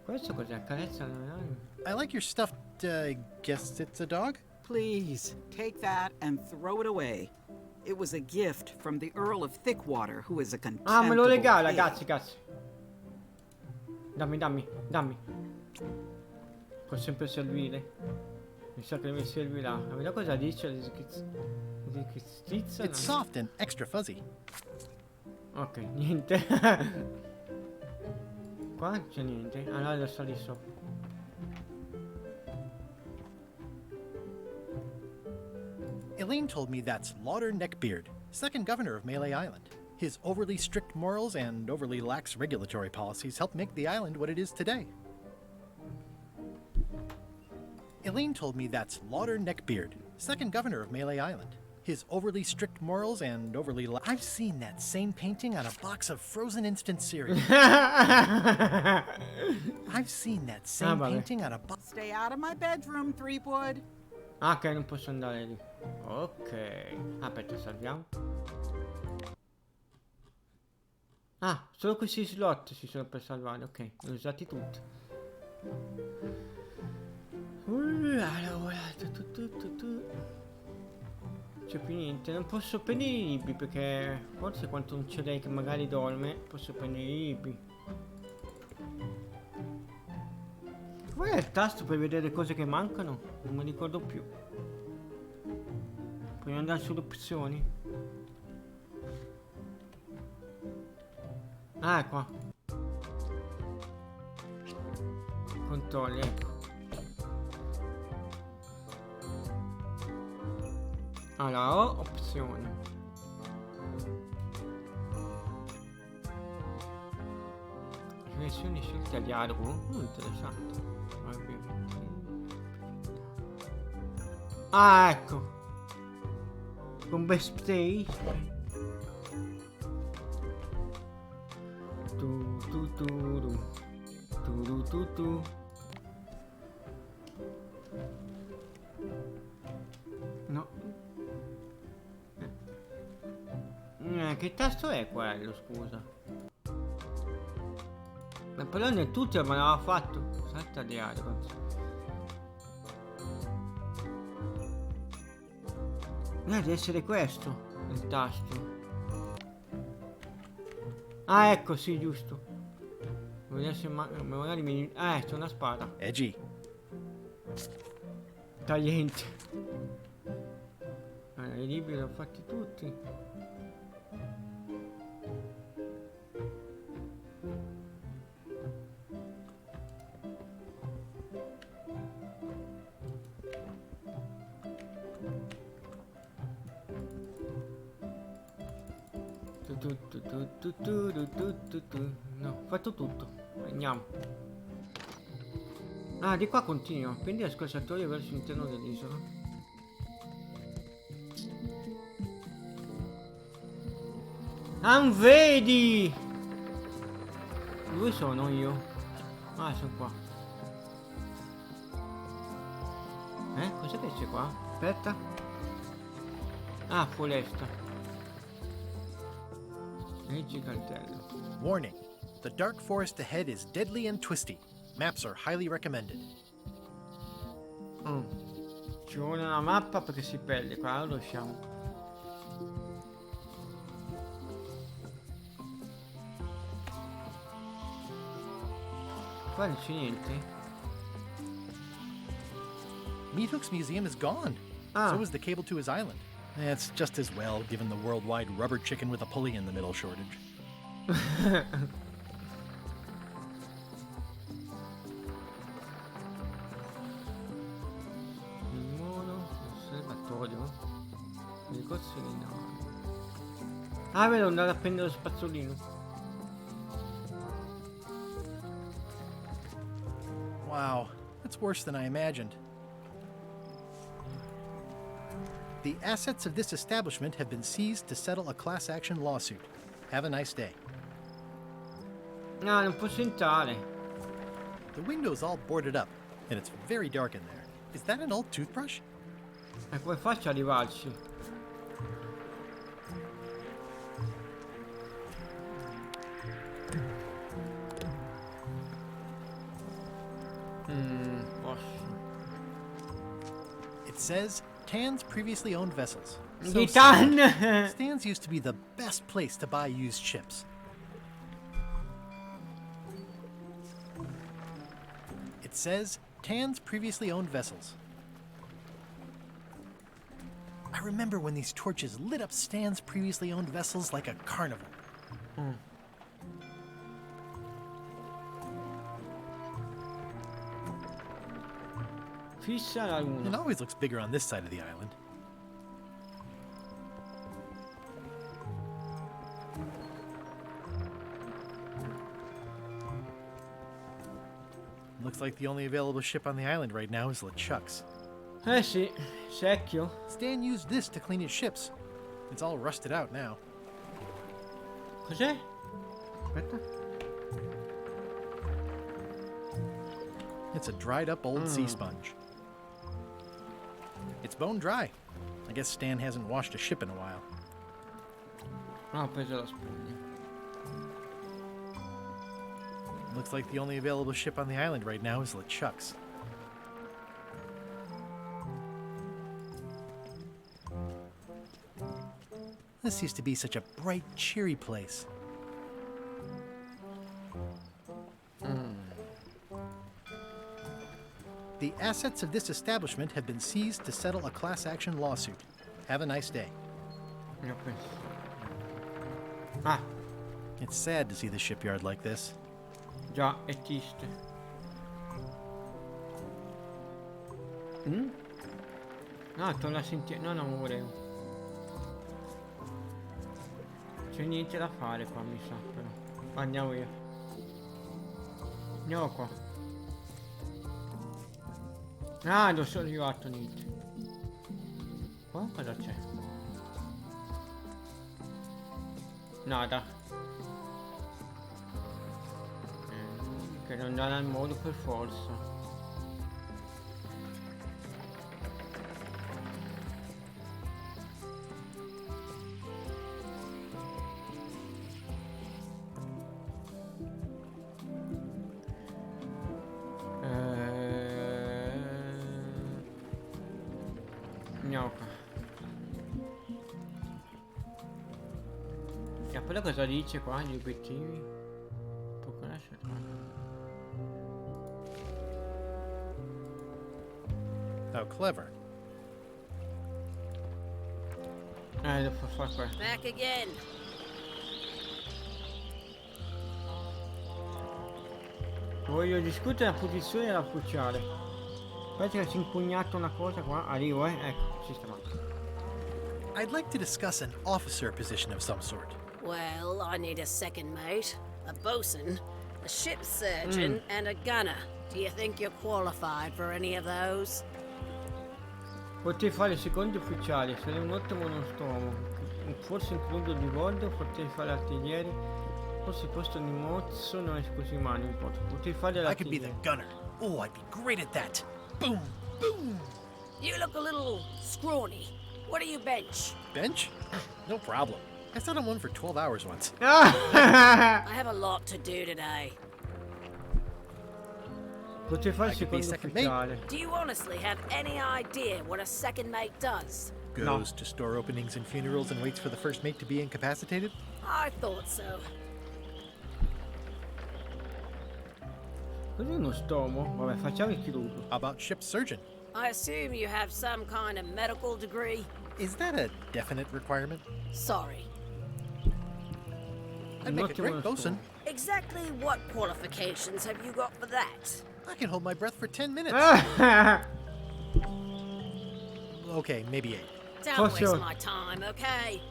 Questo cos'è? Carezza all'anima. I like your stuffed, I guess it's a dog? Please, take that and throw it away. It was a gift from the Earl of Thickwater, who is a contemptible Ah, me lo regala, pig. grazie. Dammi. Può sempre servire. Mi sa che mi servirà. Vediamo cosa dice. Stizza? It's soft and extra fuzzy. Ok, niente. Qua c'è niente. Allora lo sali sopra. Elaine told me that's Lauder Neckbeard, second governor of Malay Island. His overly strict morals and overly lax regulatory policies helped make the island what it is today. Elaine told me that's Lauder Neckbeard, second governor of Malay Island. His overly strict morals and I've seen that same painting on a box of frozen instant cereal. I've seen that same vabbè. painting on a box. Stay out of my bedroom, Threepwood. Ah, ok, non posso andare lì. Ok. Aspetta, salviamo. Ah, solo questi slot si sono per salvare. Ok, li ho usati tutti. Allora. C'è più niente. Non posso prendere i libri perché forse quando non c'è lei che magari dorme posso prendere i libri. Qual è il tasto per vedere cose che mancano? Non mi ricordo più. Puoi andare sulle opzioni. Ah, è qua. Controlli, ecco. Allora, ho opzioni. Versioni scelte a dialogo. Interessante. Ah, ecco. Con best play. Tu. No. Che tasto è quello, scusa? Ma però nel tutorial me l'aveva fatto. Salta di aria. Deve essere questo il tasto. Ah, ecco, sì, giusto. Magari mi... Ah, c'è una spada. Edgy. Tagliente. I libri li ho fatti tutti. No, ho fatto tutto. Andiamo. Ah, di qua continua. Prendi la scorciatoia verso l'interno dell'isola. Ah, vedi! Dove sono io? Ah, sono qua. Cos'è che c'è qua? Aspetta. Ah, foresta. Leggi cartello. Warning. The dark forest ahead is deadly and twisty. Maps are highly recommended. Ci vuole una mappa perché si perde. Qua lo usciamo. Qua non c'è niente. Meat Hook's museum is gone. Ah. So is the cable to his island. It's just as well, given the worldwide rubber chicken with a pulley in the middle shortage. Il mono, l'osservatorio, il negozio di navi. Ah, vedo andare a prendere lo spazzolino. Wow, that's worse than I imagined. The assets of this establishment have been seized to settle a class action lawsuit. Have a nice day. Ah, non posso entrare. The window's all boarded up, and it's very dark in there. Is that an old toothbrush? E come faccio ad arrivarci? Posso. It says Tan's previously owned vessels. Di sad. Tan! Stan's used to be the best place to buy used ships. It says Tan's previously owned vessels. I remember when these torches lit up Stan's previously owned vessels like a carnival. Fissa la It luna. always looks bigger on this side of the island. Looks like the only available ship on the island right now is LeChuck's. Eh sì, secchio. Stan used this to clean his ships. It's all rusted out now. Cos'è? Aspetta. It's a dried up old sea sponge. It's bone dry. I guess Stan hasn't washed a ship in a while. Ah, ho preso la spugna. Looks like the only available ship on the island right now is LeChuck's. This used to be such a bright, cheery place. The assets of this establishment have been seized to settle a class action lawsuit. Have a nice day. Ne ho preso. Ah, It's sad to see the shipyard like this. già, è triste. No, torna a sentire. No, non volevo. C'è niente da fare qua, mi sa, però. Andiamo via. Andiamo qua. Ah, non sono arrivato niente. Qua cosa c'è? Nada. Che non dà al modo per forza. Andiamo qua. E poi cosa dice qua? Gli obiettivi? Può conoscere. How clever. Devo fare qua. Back again. Voglio discutere la posizione della cruciale. Aspetta che si è impugnato una cosa qua. Arrivo, ecco, sistemato. I'd like to discuss an officer position of some sort. Well, I need a second mate, a bosun, a ship surgeon, and a gunner. Do you think you're qualified for any of those? Potrei fare secondo ufficiale, sarei un ottimo nostromo. Forse includo di bordo, potrei fare artigliere. Forse il posto di mozzo non è così male, non importa. Potrei fare I could be the l'artigliere. gunner. Oh, I'd be great at that. Boom, boom. You look a little scrawny. What do you bench? Bench? No problem. I sat on one for 12 hours once. I have a lot to do today. Potrei fare I could be secondo second mate. ufficiale. Do you honestly have any idea what a second mate does? Goes to store openings and funerals and waits for the first mate to be incapacitated? I thought so. Cos'è uno stomo? Vabbè, facciamo il chirurgo. How about ship surgeon? I assume you have some kind of medical degree? Is that a definite requirement? Sorry. I'd make a great bosun. Exactly what qualifications have you got for that? I can hold my breath for 10 minutes. Ah! Okay, maybe 8. Don't For waste sure. my time, okay?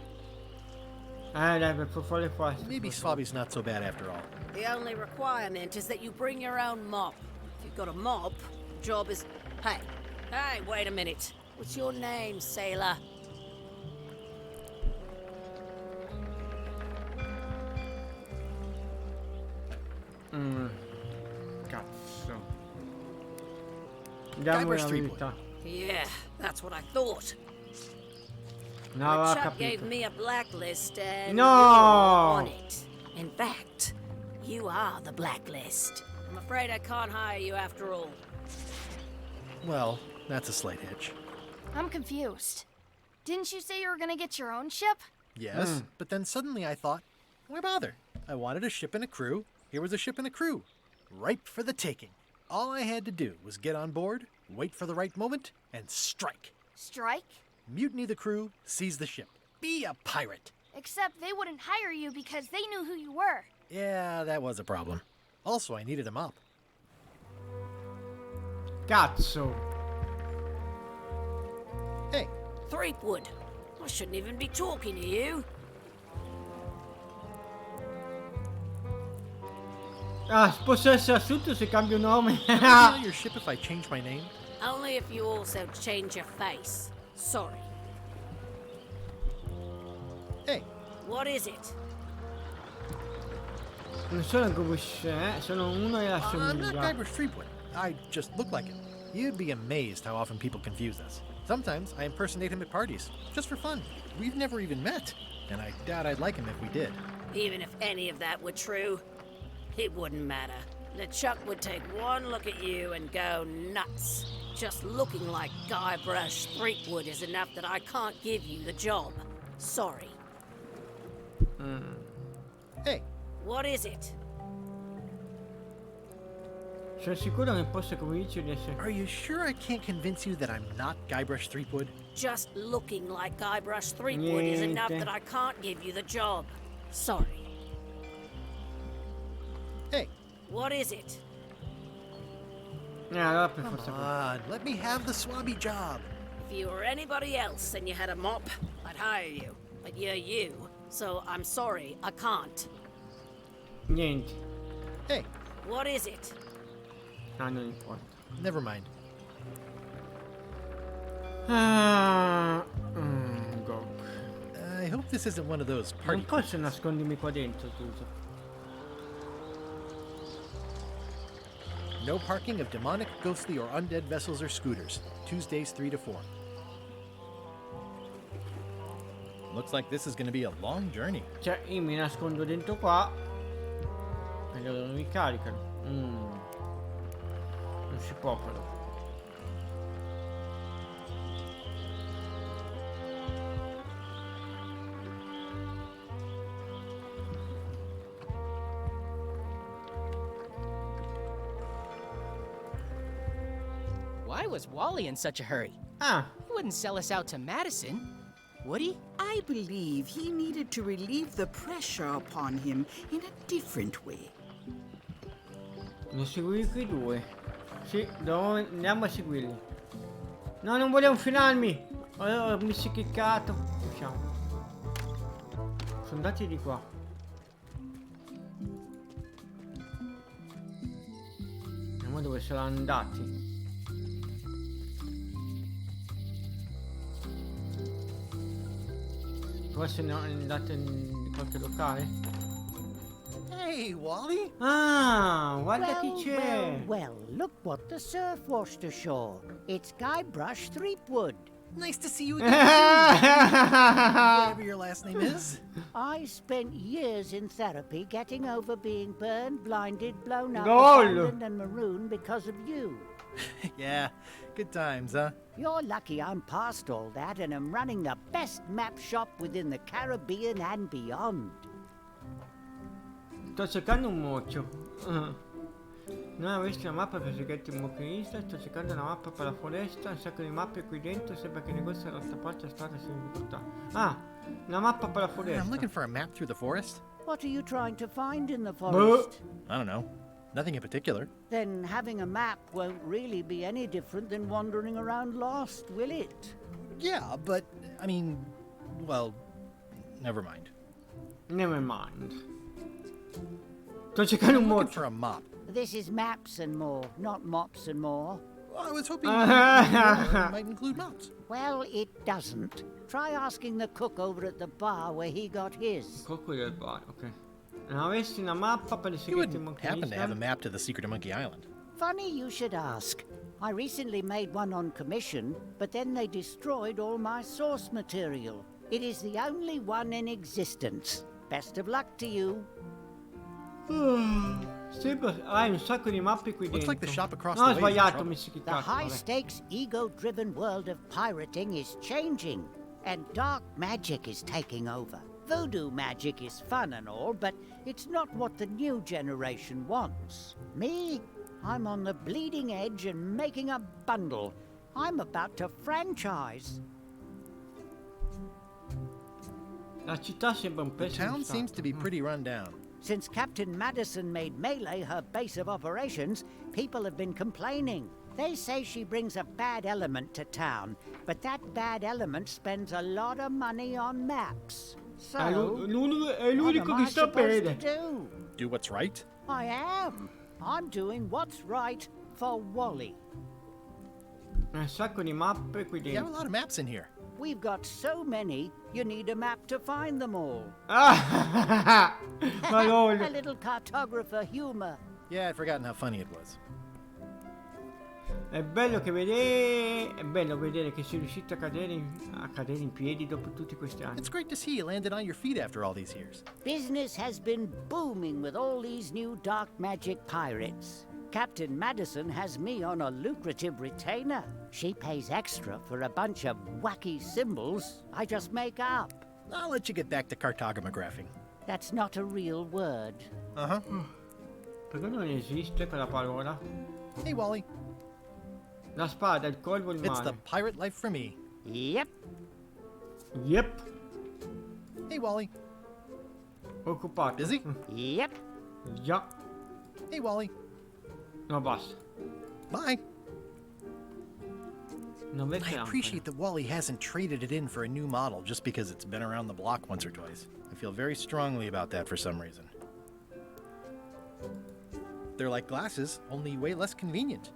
Dai, per fare qua. Maybe Swabby's not so bad after all. The only requirement is that you bring your own mop. If you've got a mop, the job is... Hey, wait a minute. What's your name, sailor? Cazzo. Diamo Guybrush la Threepwood. verità. Yeah, that's what I thought. No, My va chap gave capito. me a blacklist and No! you're on it. In fact, you are the blacklist. I'm afraid I can't hire you after all. Well, that's a slight hitch. I'm confused. Didn't you say you were gonna get your own ship? Yes, but then suddenly I thought, why bother? I wanted a ship and a crew. Here was a ship and a crew. Ripe for the taking. All I had to do was get on board, wait for the right moment, and strike. Strike? Mutiny the crew, seize the ship. Be a pirate. Except they wouldn't hire you because they knew who you were. Yeah, that was a problem. Also, I needed a mop. Cazzo. Hey, Threepwood, I shouldn't even be talking to you. Ah, posso essere assunto se cambio nome? can I steal your ship if I change my name? Only if you also change your face. Sorry. Hey, What is it? Non sono Gubush, sono uno e la I'm not somiglia. Guybrush Threepwood. I just look like him. You'd be amazed how often people confuse us. Sometimes I impersonate him at parties, just for fun. We've never even met, and I doubt I'd like him if we did. Even if any of that were true, it wouldn't matter. LeChuck would take one look at you and go nuts. Just looking like Guybrush Threepwood is enough that I can't give you the job. Sorry. Hey, What is it? Sono sicuro che possa convincere di essere... are you sure I can't convince you that I'm not Guybrush Threepwood? Just looking like Guybrush Threepwood is enough Niente. that I can't give you the job. Sorry. Hey, What is it? Allora per come forza... on, let me have the swabby job. If you were anybody else and you had a mop, I'd hire you. But you're you, so I'm sorry, I can't. Niente. Hey, What is it? Ah, non importa. Never mind. Go. I hope this isn't one of those party Non posso nascondermi qua dentro, scusa. No parking of demonic, ghostly, or undead vessels or scooters. Tuesdays 3 to 4. Looks like this is going to be a long journey. Cioè, io mi nascondo dentro qua e loro non mi caricano. Non si può però. Why was Wally in such a hurry? Ah, He wouldn't sell us out to Madison, would he? I believe he needed to relieve the pressure upon him in a different way. devo seguire quei due. Sì, andiamo a seguirli. No, non volevo infilarmi. Mi si è chiccato. Usciamo. Sono andati di qua. Vediamo dove saranno andati. Forse ne andate in qualche locale? Hey, Wally! Ah, guarda chi c'è! Well, look what the surf washed ashore. It's Guybrush Threepwood. Nice to see you again. Whatever your last name is. I spent years in therapy getting over being burned, blinded, blown up, Goal. abandoned and marooned because of you. Yeah, good times, huh? You're lucky I'm past all that and am running the best map shop within the Caribbean and beyond. Sto cercando un moccio. Non avresti una mappa per segretti in macchinista. Sto cercando una mappa per la foresta. Un sacco di mappe qui dentro. Sembra che il negozio dall'altra parte della strada sia in difficoltà. Ah, una mappa per la foresta. I'm looking for a map through the forest. What are you trying to find in the forest? I don't know. Nothing in particular. Then having a map won't really be any different than wandering around lost, will it? Yeah, but, I mean, well, never mind. Never mind. Sto cercando un I'm looking moccio. for a mop. This is maps and more, not mops and more. Well, I was hoping it might include mops. Well, it doesn't. Try asking the cook over at the bar where he got his. Cocco del bar, ok. Non avresti una mappa per i You segreti in wouldn't happen to have a macchinista? map to the secret of Monkey Island. Funny you should ask. I recently made one on commission, but then they destroyed all my source material. It is the only one in existence. Best of luck to you. Hai un sacco di mappe qui Looks dentro. like the shop across No, ho the way is in sbagliato, trouble. mi si è The chiccato. vabbè. high-stakes, ego-driven world of pirating is changing, and dark magic is taking over. Voodoo magic is fun and all, but it's not what the new generation wants. Me? I'm on the bleeding edge and making a bundle. I'm about to franchise. La città sembra un The pessimo town stato. seems to be pretty run down. Since Captain Madison made Melee her base of operations, people have been complaining. They say she brings a bad element to town, but that bad element spends a lot of money on maps. So, È what l'unico am che I sta supposed to bene. do? Do what's right? I am. I'm doing what's right for Wally. Un sacco di mappe qui You have a dentro. lot of maps in here. We've got so many, you need a map to find them all. Ah! Ma A lol. little cartographer humor. Yeah, I'd forgotten how funny it was. È bello vedere che sei riuscito a cadere in piedi dopo tutti questi anni. It's great to see you landed on your feet after all these years. Business has been booming with all these new dark magic pirates. Captain Madison has me on a lucrative retainer. She pays extra for a bunch of wacky symbols I just make up. I'll let you get back to cartographing. That's not a real word. Uh-huh. Perché non esiste quella parola? Hey, Wally. La spada, il corvo, il It's the mare. pirate life for me. Yep. Yep. Hey, Wally. Occupato. Busy? Yep. Già. Hey, Wally. No, basta. Bye. Non I vecchia appreciate that Wally hasn't traded it in for a new model just because it's been around the block once or twice. I feel very strongly about that for some reason. They're like glasses, only way less convenient.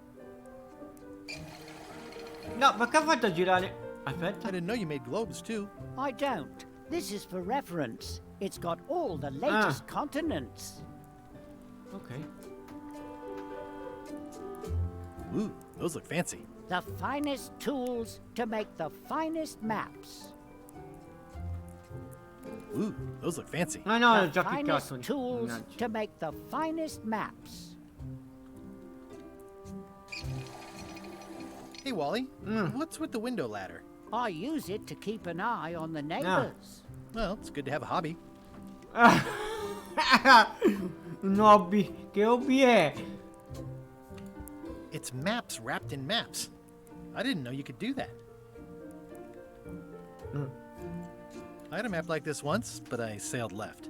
No, perché ha fatto girare? I Aspetta. didn't know you made globes too. I don't. This is for reference. It's got all the latest continents. Ok. Ooh, those look fancy. The finest tools to make the finest maps. Ooh, those look fancy. No, no, ho The già finest cliccato. tools Mannaggia. to make the finest maps. Hey, Wally, what's with the window ladder? I use it to keep an eye on the neighbors. Well, it's good to have a hobby. Un hobby. Che hobby è? It's maps wrapped in maps. I didn't know you could do that. I had a map like this once, but I sailed left.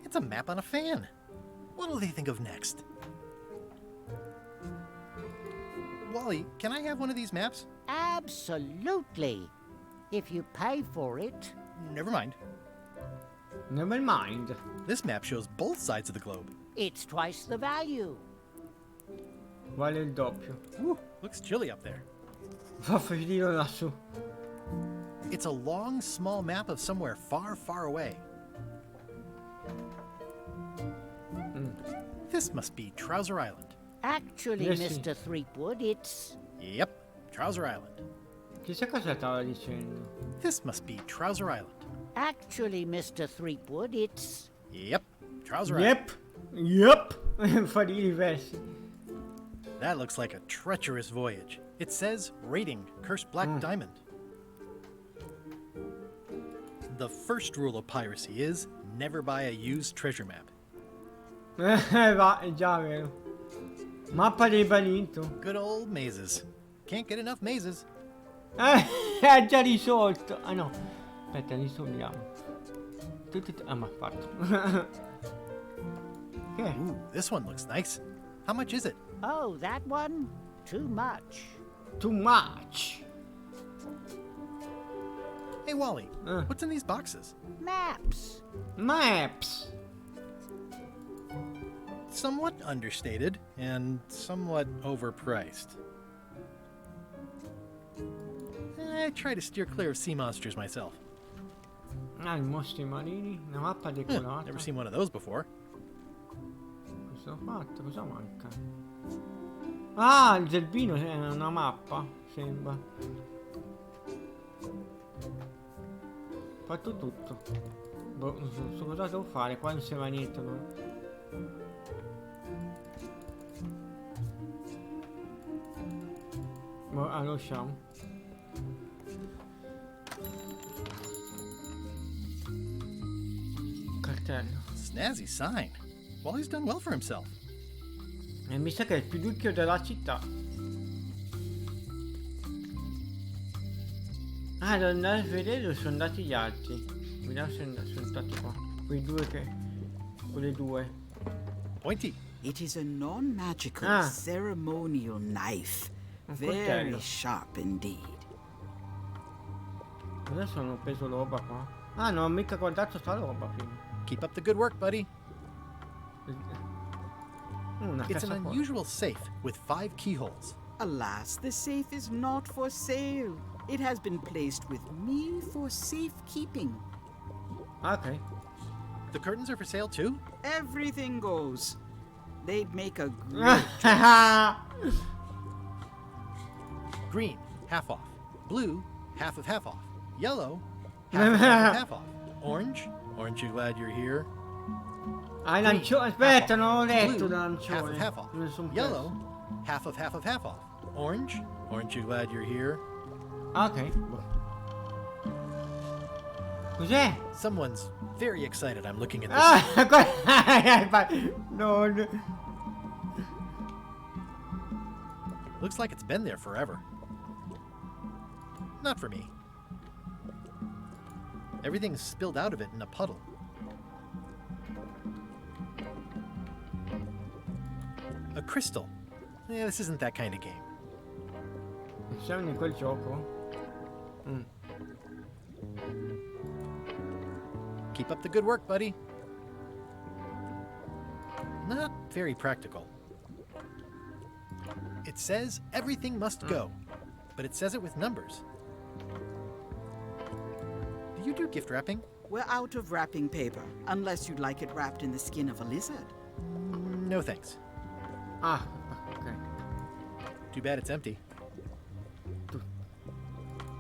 It's a map on a fan. What'll they think of next? Wally, can I have one of these maps? Absolutely. If you pay for it. Never mind. Never mind. This map shows both sides of the globe. It's twice the value. Vale il doppio. Ooh, looks chilly up there. Fa freddo lassù. It's a long, small map of somewhere far, far away. This must be Trouser Island. Actually, Yes, Mr. Threepwood, it's... Yep, Trouser Island. Chissà cosa stava dicendo. This must be Trouser Island. Actually, Mr. Threepwood, it's... Yep, Trouser Island. Yep. Fa di diversi. That looks like a treacherous voyage. It says, rating, cursed black diamond. The first rule of piracy is, never buy a used treasure map. Va, è già vero. Mappa dei Balinto. Good old mazes. Can't get enough mazes. È già risolto. Ah no. Aspetta, risolviamo. Ah, ma fatto. Che è? Ooh, this one looks nice. How much is it? Oh, that one? Too much. Too much. Hey, Wally, what's in these boxes? Maps. Maps. Somewhat understated and somewhat overpriced. I try to steer clear of sea monsters myself. Ah, i mostri marini. Una mappa decorata. Never seen one of those before. Cosa ho fatto? Cosa manca? Ah, il zerbino è una mappa, sembra. Ho fatto tutto. Boh, non so cosa devo fare, qua non si va niente. Boh, allora usciamo. Cartello. Snazzy sign. Wally's done well for himself. E mi sa che è il più ricco della città. Ah, devo andare a vedere dove sono andati gli altri. Vediamo se sono stati qua. Quei due che... quelle due. Pointy. It is a non-magical Ah. ceremonial knife. Un Very coltello. sharp indeed. Adesso non ho preso roba qua. Ah, non ho mica guardato sta roba prima. Keep up the good work, buddy. Una It's an cassaforte. unusual safe with 5 keyholes. Alas, the safe is not for sale. It has been placed with me for safekeeping. Ok. The curtains are for sale too? Everything goes. They'd make a great Green, half off. Blue, half off. Yellow, half off. Orange, aren't you glad you're here? Ah, il Green, lancione. half Aspetta, off. non ho letto Blue, il lancione. half off. Me ne son Yellow, perso. half off. Orange, aren't you glad you're here? Ok. Boh. Cos'è? Someone's very excited I'm looking at this. Ah, no, no. Looks like it's been there forever. Not for me. Everything's spilled out of it in a puddle. A crystal. Yeah, this isn't that kind of game. Siamo in quel gioco? Keep up the good work, buddy. Not very practical. It says everything must go, but it says it with numbers. Do you do gift wrapping? We're out of wrapping paper, unless you'd like it wrapped in the skin of a lizard. No thanks. Ah, ok. Too bad it's empty.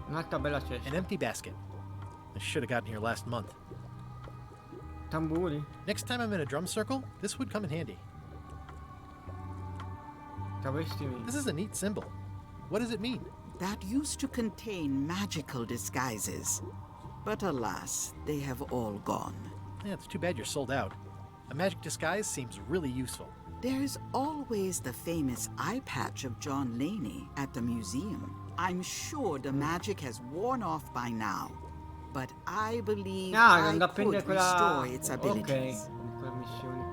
Un'altra bella cesta. An empty basket. I should have gotten here last month. Tamburi? Next time I'm in a drum circle, this would come in handy. Travestimenti. This is a neat symbol. What does it mean? That used to contain magical disguises. But alas, they have all gone. Yeah, it's too bad you're sold out. A magic disguise seems really useful. There's always the famous eye patch of John Laney at the museum. I'm sure the magic has worn off by now. But I believe I devo could prendere quella... restore its Ok, abilities. quella missione.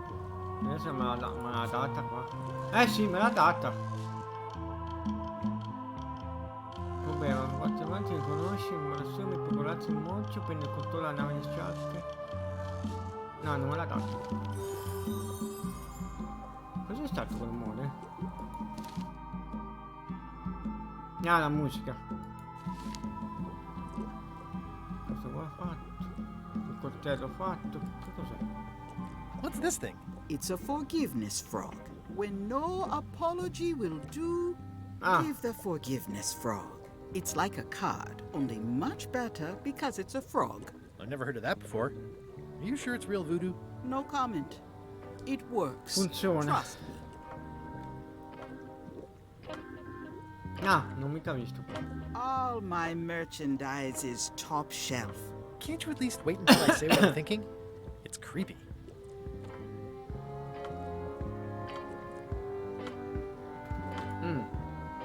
Adesso me l'ha data qua. Eh sì, me l'ha data. Problema, quattro avanti ne conosci, in monasterio per popolazzi in moccio, prende il controllo della nave di sciarpe. No, non me l'ha dato. Cos'è stato quel rumore? Ah, la musica. Questo qua fatto. Il coltello fatto. Che cos'è? What's this thing? It's a forgiveness frog. When no apology will do, give the forgiveness frog. It's like a card, only much better because it's a frog. I've never heard of that before. Are you sure it's real voodoo? No comment. It works. Funziona. Trust me. Ah, non mica visto. All my merchandise is top shelf. Can't you at least wait until I say what I'm thinking? It's creepy.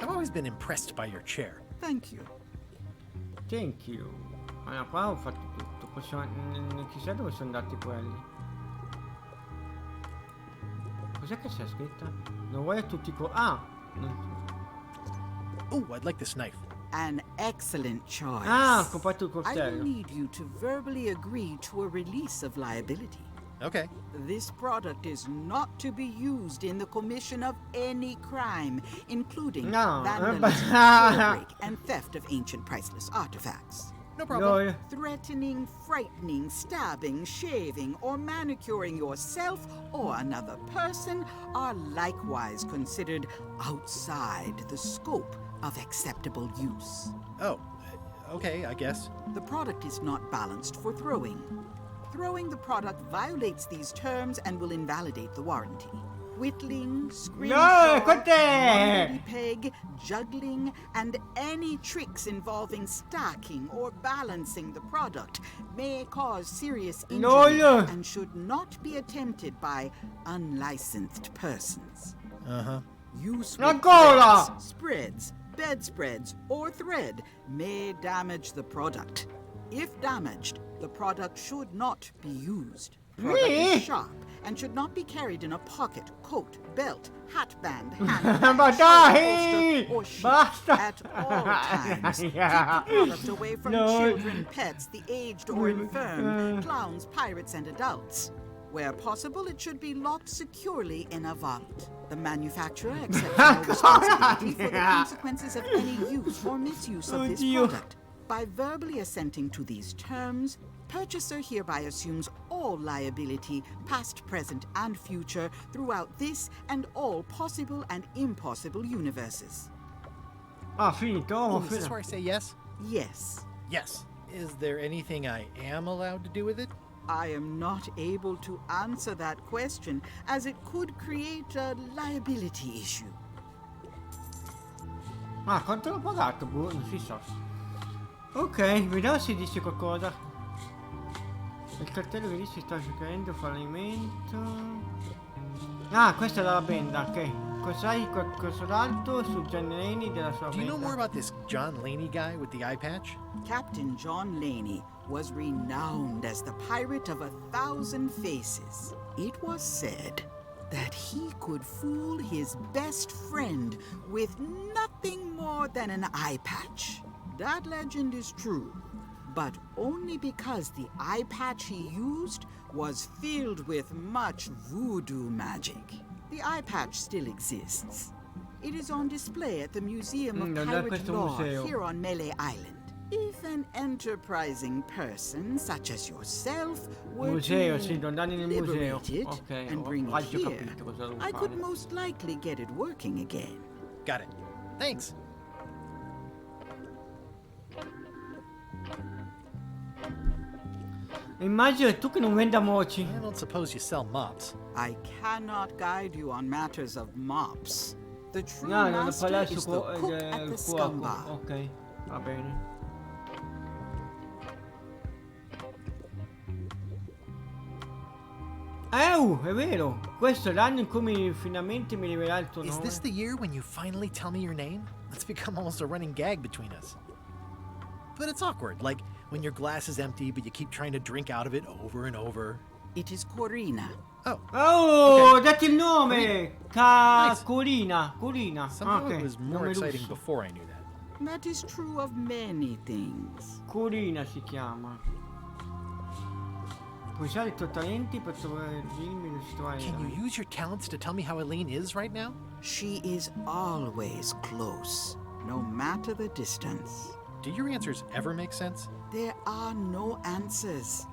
I've always been impressed by your chair. Thank you. Thank you. Allora, qua ho fatto tutto. Possiamo... chissà dove sono andati quelli. Cos'è che c'è scritta? Non vuoi a tutti Oh, I'd like this knife. An excellent choice. Ah, ho comprato il I will coltello. need you to verbally agree to a release of liability. Okay. This product is not to be used in the commission of any crime, including vandalism, jailbreak, and theft of ancient priceless artifacts. No problem. Lol. Threatening, frightening, stabbing, shaving, or manicuring yourself or another person are likewise considered outside the scope of acceptable use. Oh, okay, I guess. The product is not balanced for throwing. Throwing the product violates these terms and will invalidate the warranty. Whittling, scrimshaw, one-lady peg, juggling, and any tricks involving stacking or balancing the product may cause serious injury and should not be attempted by unlicensed persons. Use with threads, spreads, bedspreads, or thread may damage the product. If damaged, the product should not be used. Product is sharp and should not be carried in a pocket, coat, belt, hatband, handbag, holster, or sheath at all times. Keep the product away from children, pets, the aged or infirm, clowns, pirates, and adults. Where possible, it should be locked securely in a vault. The manufacturer accepts no responsibility for the consequences of any use or misuse of this product. By verbally assenting to these terms, purchaser hereby assumes all liability, past, present, and future, throughout this and all possible and impossible universes. Ah, finito. Is this where I say yes? Yes. Yes. Is there anything I am allowed to do with it? I am not able to answer that question, as it could create a liability issue. Ah, quanto l'ho pagato? Boh, non si sa. Ok, vediamo se dice qualcosa. Il cartello che dice sta cadendo fallimento. Ah, questa è la benda, ok. Cos'hai qualcos'altro su John Laney della sua benda? Do you know more about this John Laney guy with the eye patch? Captain John Laney was renowned as the pirate of 1,000 faces. It was said that he could fool his best friend with nothing more than an eye patch. That legend is true, but only because the eye patch he used was filled with much voodoo magic. The eye patch still exists. It is on display at the Museum of Pirate Lore here on Melee Island. If an enterprising person such as yourself were to liberate it and bring it here, I could most likely get it working again. Got it. Thanks. Immagino tu che non venda mochi. I don't suppose you sell mops. I cannot guide you on matters of mops. The true No, non master parlare is su the cook at del the cuoco. scumbar. Ok, va bene. È vero! Questo è l'anno in cui finalmente mi rivelerà il tuo Is nome. this the year when you finally tell me your name? It's become almost a running gag between us. But it's awkward, like when your glass is empty but you keep trying to drink out of it over and over. It is Corina. Oh. Oh, okay. datti il nome! Nice. Corina. Corina. Somehow Ok, it was more nome exciting russo. before I knew that. That is true of many things. Corina si chiama. Puoi usare i tuoi talenti per trovare dirmi dove si trova Can you use your talents to tell me how Eileen is right now? She is always close, no matter the distance. Do your answers ever make sense? There are no answers,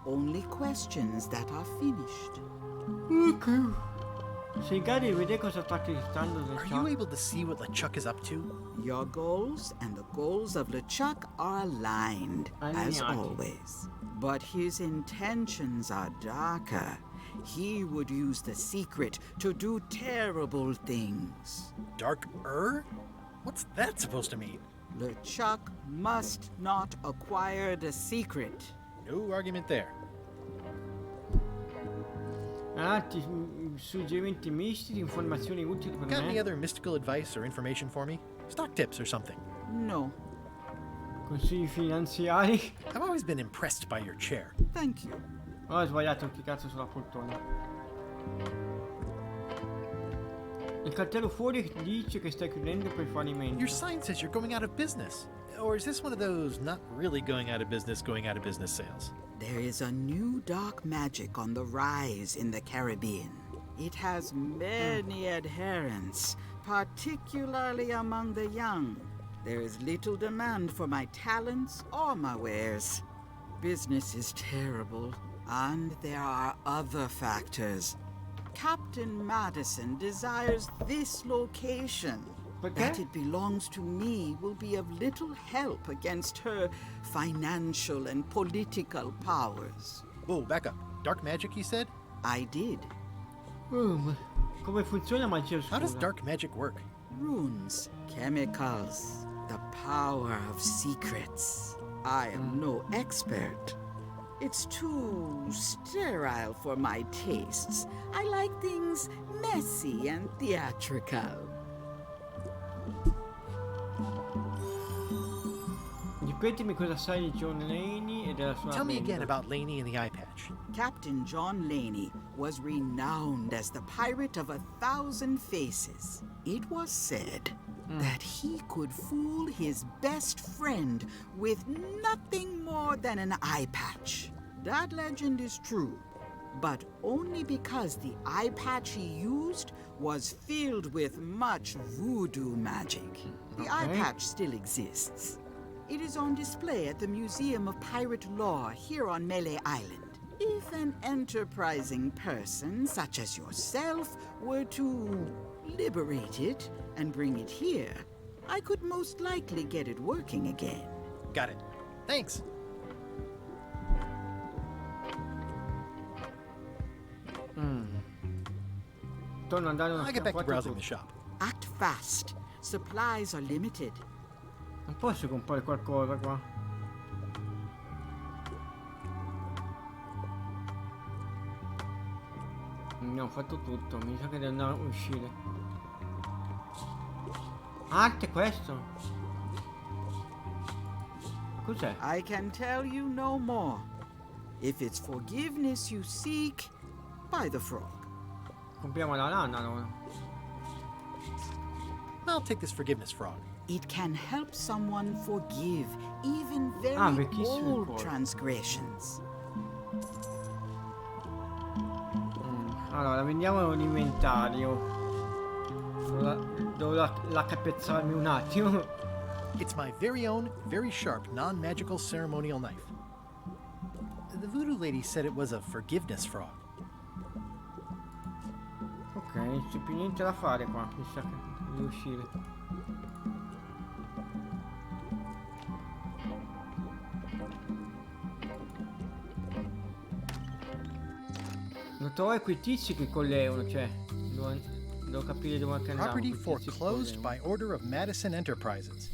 only questions that are finished. Ok. Sei in grado di vedere cosa sta acquistando del Are you able to see what LeChuck is up to? Your goals and the goals of LeChuck are aligned, as Allineati. always. But his intentions are darker. He would use the secret to do terrible things. Dark-er? What's that supposed to mean? LeChuck must not acquire the secret. No argument there. Suggerimenti misti, informazioni utili per Got me. any other mystical advice or information for me? Stock tips or something? No, Consigli finanziari. I've always been impressed by your chair. thank you. Oh, ho sbagliato, che cazzo sulla poltrona. Il cartello fuori dice che stai chiudendo per fallimento. Your sign says you're going out of business. Or is this one of those not really going out of business sales? There is a new dark magic on the rise in the Caribbean. It has many adherents, particularly among the young. There is little demand for my talents or my wares. Business is terrible, and there are other factors. Captain Madison desires this location. That it belongs to me will be of little help against her financial and political powers. Whoa, back up. Dark magic, you said? I did. Ma come funziona magia oscura? How does dark magic work? Runes, chemicals, the power of secrets. I am no expert. It's too sterile for my tastes. I like things messy and theatrical. Ripetimi cosa sai di John Laney e della sua Tell me band. again about Laney and the eye patch. Captain John Laney was renowned as the pirate of 1,000 faces. It was said that he could fool his best friend with nothing more than an eye patch. That legend is true, but only because the eye patch he used was filled with much voodoo magic. The eye patch still exists. It is on display at the Museum of Pirate Lore here on Melee Island. If an enterprising person such as yourself were to liberate it and bring it here, I could most likely get it working again. Got it. Thanks. Torno ad andare I'll get back to browsing the shop. Act fast. Supplies are limited. Non posso comprare qualcosa qua. Ne ho fatto tutto, mi sa che devo andare a uscire. Arte questo? Cos'è? I can tell you no more. If it's forgiveness you seek, buy the frog. Compriamo la lana allora. I'll take this forgiveness frog. It can help someone forgive even very vecchissimi old ricordi. transgressions. Allora, vediamo l'inventario. Devo raccapezzarmi un attimo. It's my very own, very sharp, non-magical ceremonial knife. The voodoo lady said it was a forgiveness frog. Ok, non c'è più niente da fare qua. Mi sa che devo uscire. Non trovo quei tizi che collegano, cioè. Devo capire dove anche andare. Property foreclosed by order of Madison Enterprises.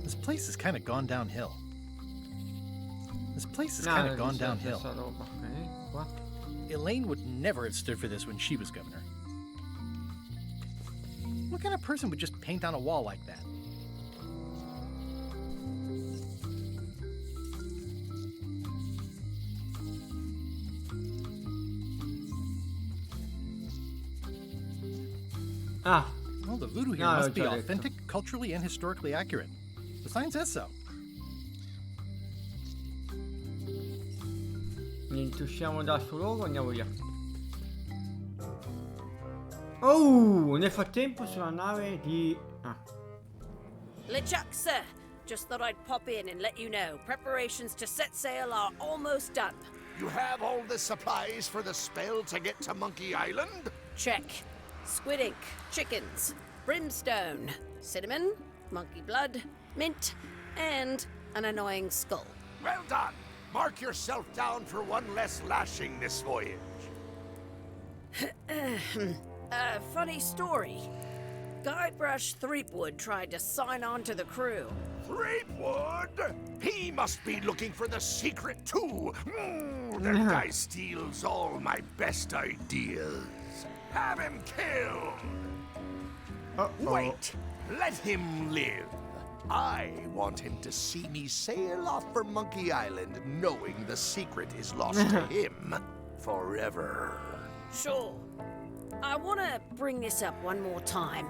This place has kind of gone downhill. Questa roba. Ok, qua. Elaine would never have stood for this when she was governor. What kind of person would just paint on a wall like that? Ah, Well, the voodoo here No, must be già detto. authentic, culturally, and historically accurate. The sign says so. niente, usciamo da sto luogo e andiamo via. Oh, nel frattempo sulla nave di... Ah, LeChuck, sir. Just thought I'd pop in and let you know. Preparations to set sail are almost done. You have all the supplies for the spell to get to Monkey Island? Check. Squid ink, chickens, brimstone, cinnamon, monkey blood, mint, and an annoying skull. Well done! Mark yourself down for one less lashing this voyage. Funny story. Guybrush Threepwood tried to sign on to the crew. Threepwood? He must be looking for the secret too. That guy steals all my best ideas. Have him killed. Wait, let him live. I want him to see me sail off for Monkey Island knowing the secret is lost to him forever. Sure. I want to bring this up one more time.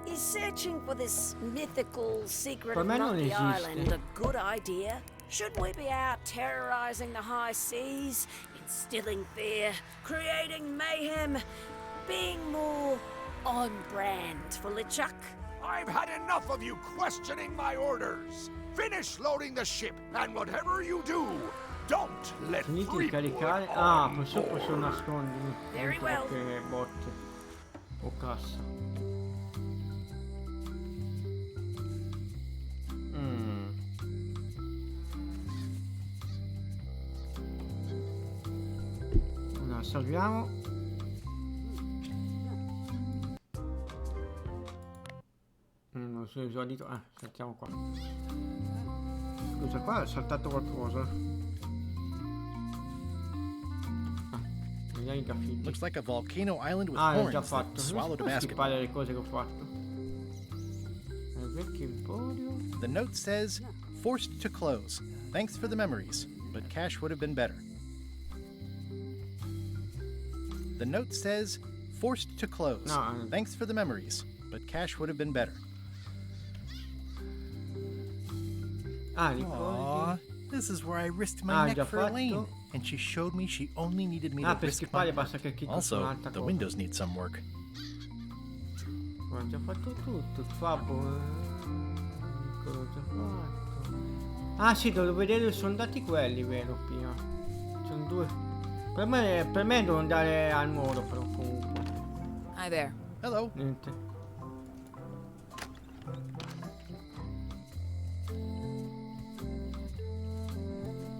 Is searching for this mythical secret Per of me non Monkey esiste. Island a good idea? Shouldn't we be out terrorizing the high seas, instilling fear, creating mayhem, being more on brand for LeChuck? I've had enough of you questioning my orders. Finish loading the ship, and whatever you do, don't let finiti di Threepwood caricare... on Ah, board. posso nascondermi Very dentro well. qualche botte o cassa. Allora, salviamo. Non sono esaudito. Saltiamo qua. Scusa, qua è saltato qualcosa. Vediamo i graffiti. Looks like a volcano island with L'ho già horns fatto. that swallowed a Non basketball. skippare le cose che ho fatto. Il vecchio emporio. The note says, forced to close. Thanks for the memories, but cash would have been better. The note says, forced to close. No, Thanks for the memories, but cash would have been better. Ah, Aw, ricordi. this is where I risked my Ah, neck già for fatto? Elaine, and she showed me she only needed me Ah, to per risk skippare my basta heart. che clicco su Also, un'altra the cosa. windows need some work. Ho già fatto tutto, il fabbo. L'ho già fatto. Ah sì, devo vedere dove sono andati quelli, vero, prima. Sono due. Per me devo andare al muro, però comunque. Hi there. Hello. Niente.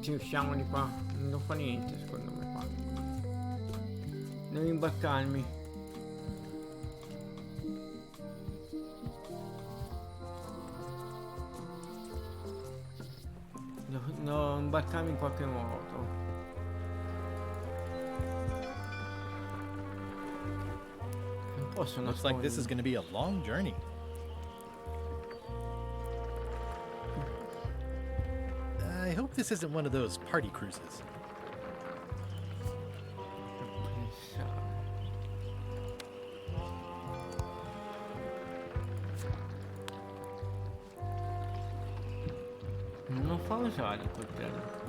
Sì, usciamo di qua. Non fa niente, secondo me qua. Devo imbarcarmi. Devo imbarcarmi in qualche modo. Non posso Looks like this is nascondermi. going to be a long journey. I hope this isn't one of those party cruises. Non fa usare il coltello.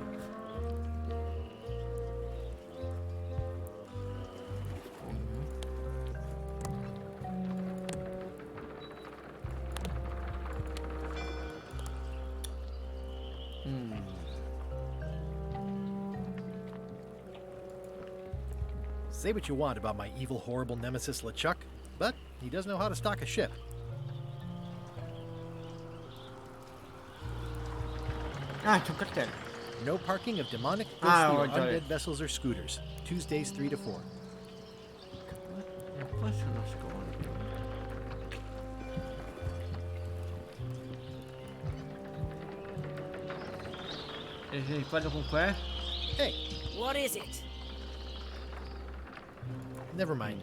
Say what you want about my evil, horrible nemesis LeChuck, but he does know how to stock a ship. Ah, c'è un cartello. No parking of demonic, Ah, ghostly, or ho già undead letto. vessels or scooters. Tuesdays 3 to 4. E poi sono nascondi. E se parlo con qua? Hey, What is it? never mind.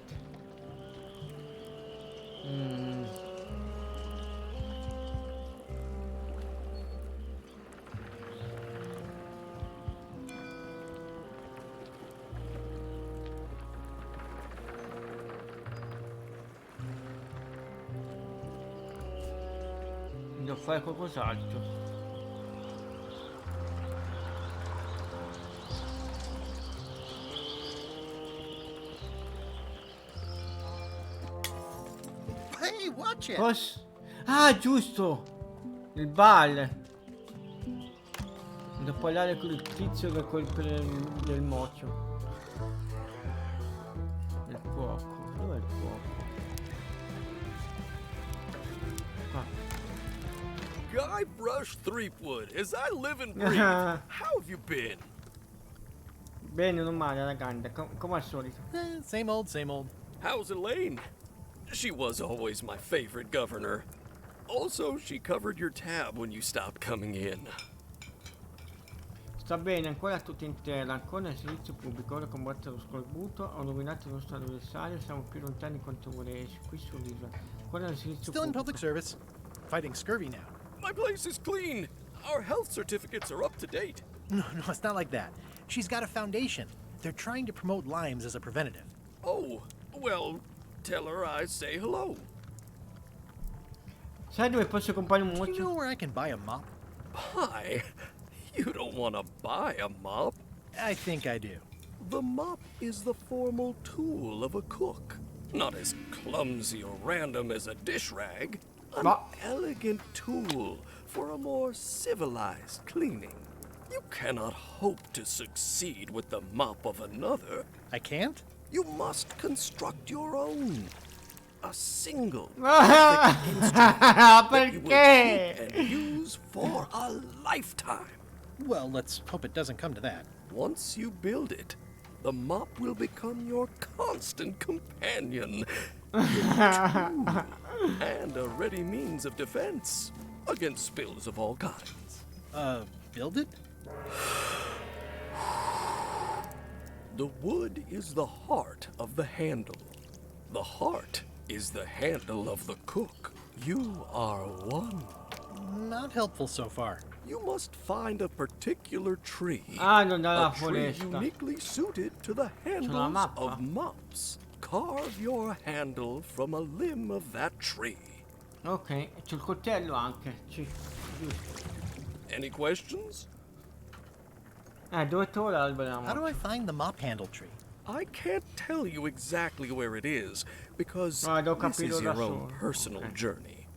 Devo fare qualcos'altro. Hey, watch it! Ah, giusto! Il bal. Devo parlare con il tizio del mocio. Il cuoco. Dov'è il cuoco? Guybrush Threepwood, as I live and breathe, how have you been? Bene, non male, alla grande, come al solito. Same old, same old. How's Elaine? She was always my favorite governor. Also, she covered your tab when you stopped coming in. Sta bene, ancora tutta intera, ancora nel servizio pubblico, ora combatte lo scorbuto, ho rovinato il nostro avversario, siamo più lontani di quanto volessi, qui sull'isola. Ancora nel servizio Still in pubblico. public service. Fighting scurvy now. My place is clean. Our health certificates are up to date. No, it's not like that. She's got a foundation. They're trying to promote limes as a preventative. Oh, well, tell her I say hello. Sai dove posso comprare un Do you know mocio? where I can buy a mop? Buy? You don't want to buy a mop. I think I do. The mop is the formal tool of a cook. Not as clumsy or random as a dish rag. An elegant tool for a more civilized cleaning. You cannot hope to succeed with the mop of another. I can't? You must construct your own. A single perfect instrument that you will Perché? keep and use for a lifetime. Well, let's hope it doesn't come to that. Once you build it, the mop will become your constant companion. Your tool, and a ready means of defense against spills of all kinds. Build it? The wood is the heart of the handle. The heart is the handle of the cook. You are one. Not helpful so far. You must find a particular tree. Ah, non dalla A tree foresta. uniquely suited to the handles mappa. of mops. Carve your handle from a limb of that tree. Ok, c'è il coltello anche. Sì, giusto. Any questions? Dove trovo l'albero? How do I find the mop handle tree? I can't tell you exactly where it is because devo this is capirlo da your own solo. personal Ok. journey.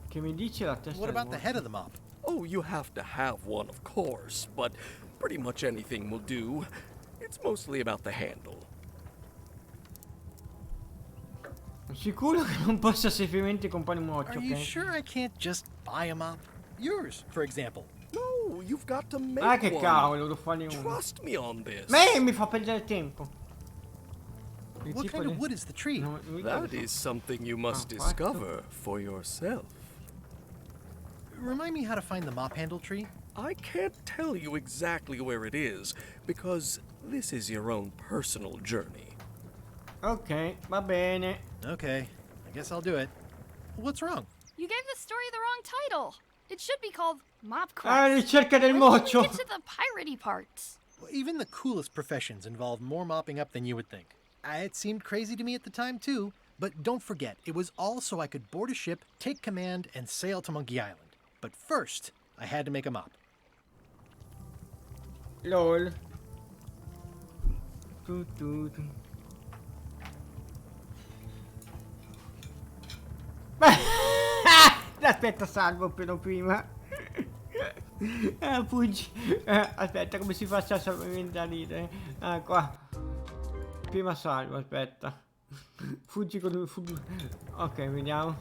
Che mi dice la testa What del about the mocio? head of the mop? Oh, you have to have one, of course, but pretty much anything will do. It's mostly about the handle. Sicuro che non posso semplicemente comprare un mocio, Are you ok? sure I can't just buy a mop? Yours, for example. No, you've got to make Ah, che one. cavolo, devo farne uno. Trust me on this. Mi fa perdere tempo. Il What tipo kind di- of wood is the tree? No, lui- That is something you must Ah, discover for yourself. Remind me how to find the mop handle tree. I can't tell you exactly where it is because this is your own personal journey. Ok, va bene. Okay, I guess I'll do it. What's wrong? You gave the story the wrong title. It should be called Mop Quest. Ah, ricerca del When did mocio. we get to the piratey parts? Well, even the coolest professions involve more mopping up than you would think. It seemed crazy to me at the time, too, But don't forget, it was all so I could board a ship, take command, and sail to Monkey Island. But first, I had to make a mop. LOL. Tu, tu, tu. Aspetta, salvo però prima. Fuggi. Aspetta, come si fa a salvare da ridere? Qua. Prima salvo, aspetta. Fuggi con un fuggi. Ok, vediamo.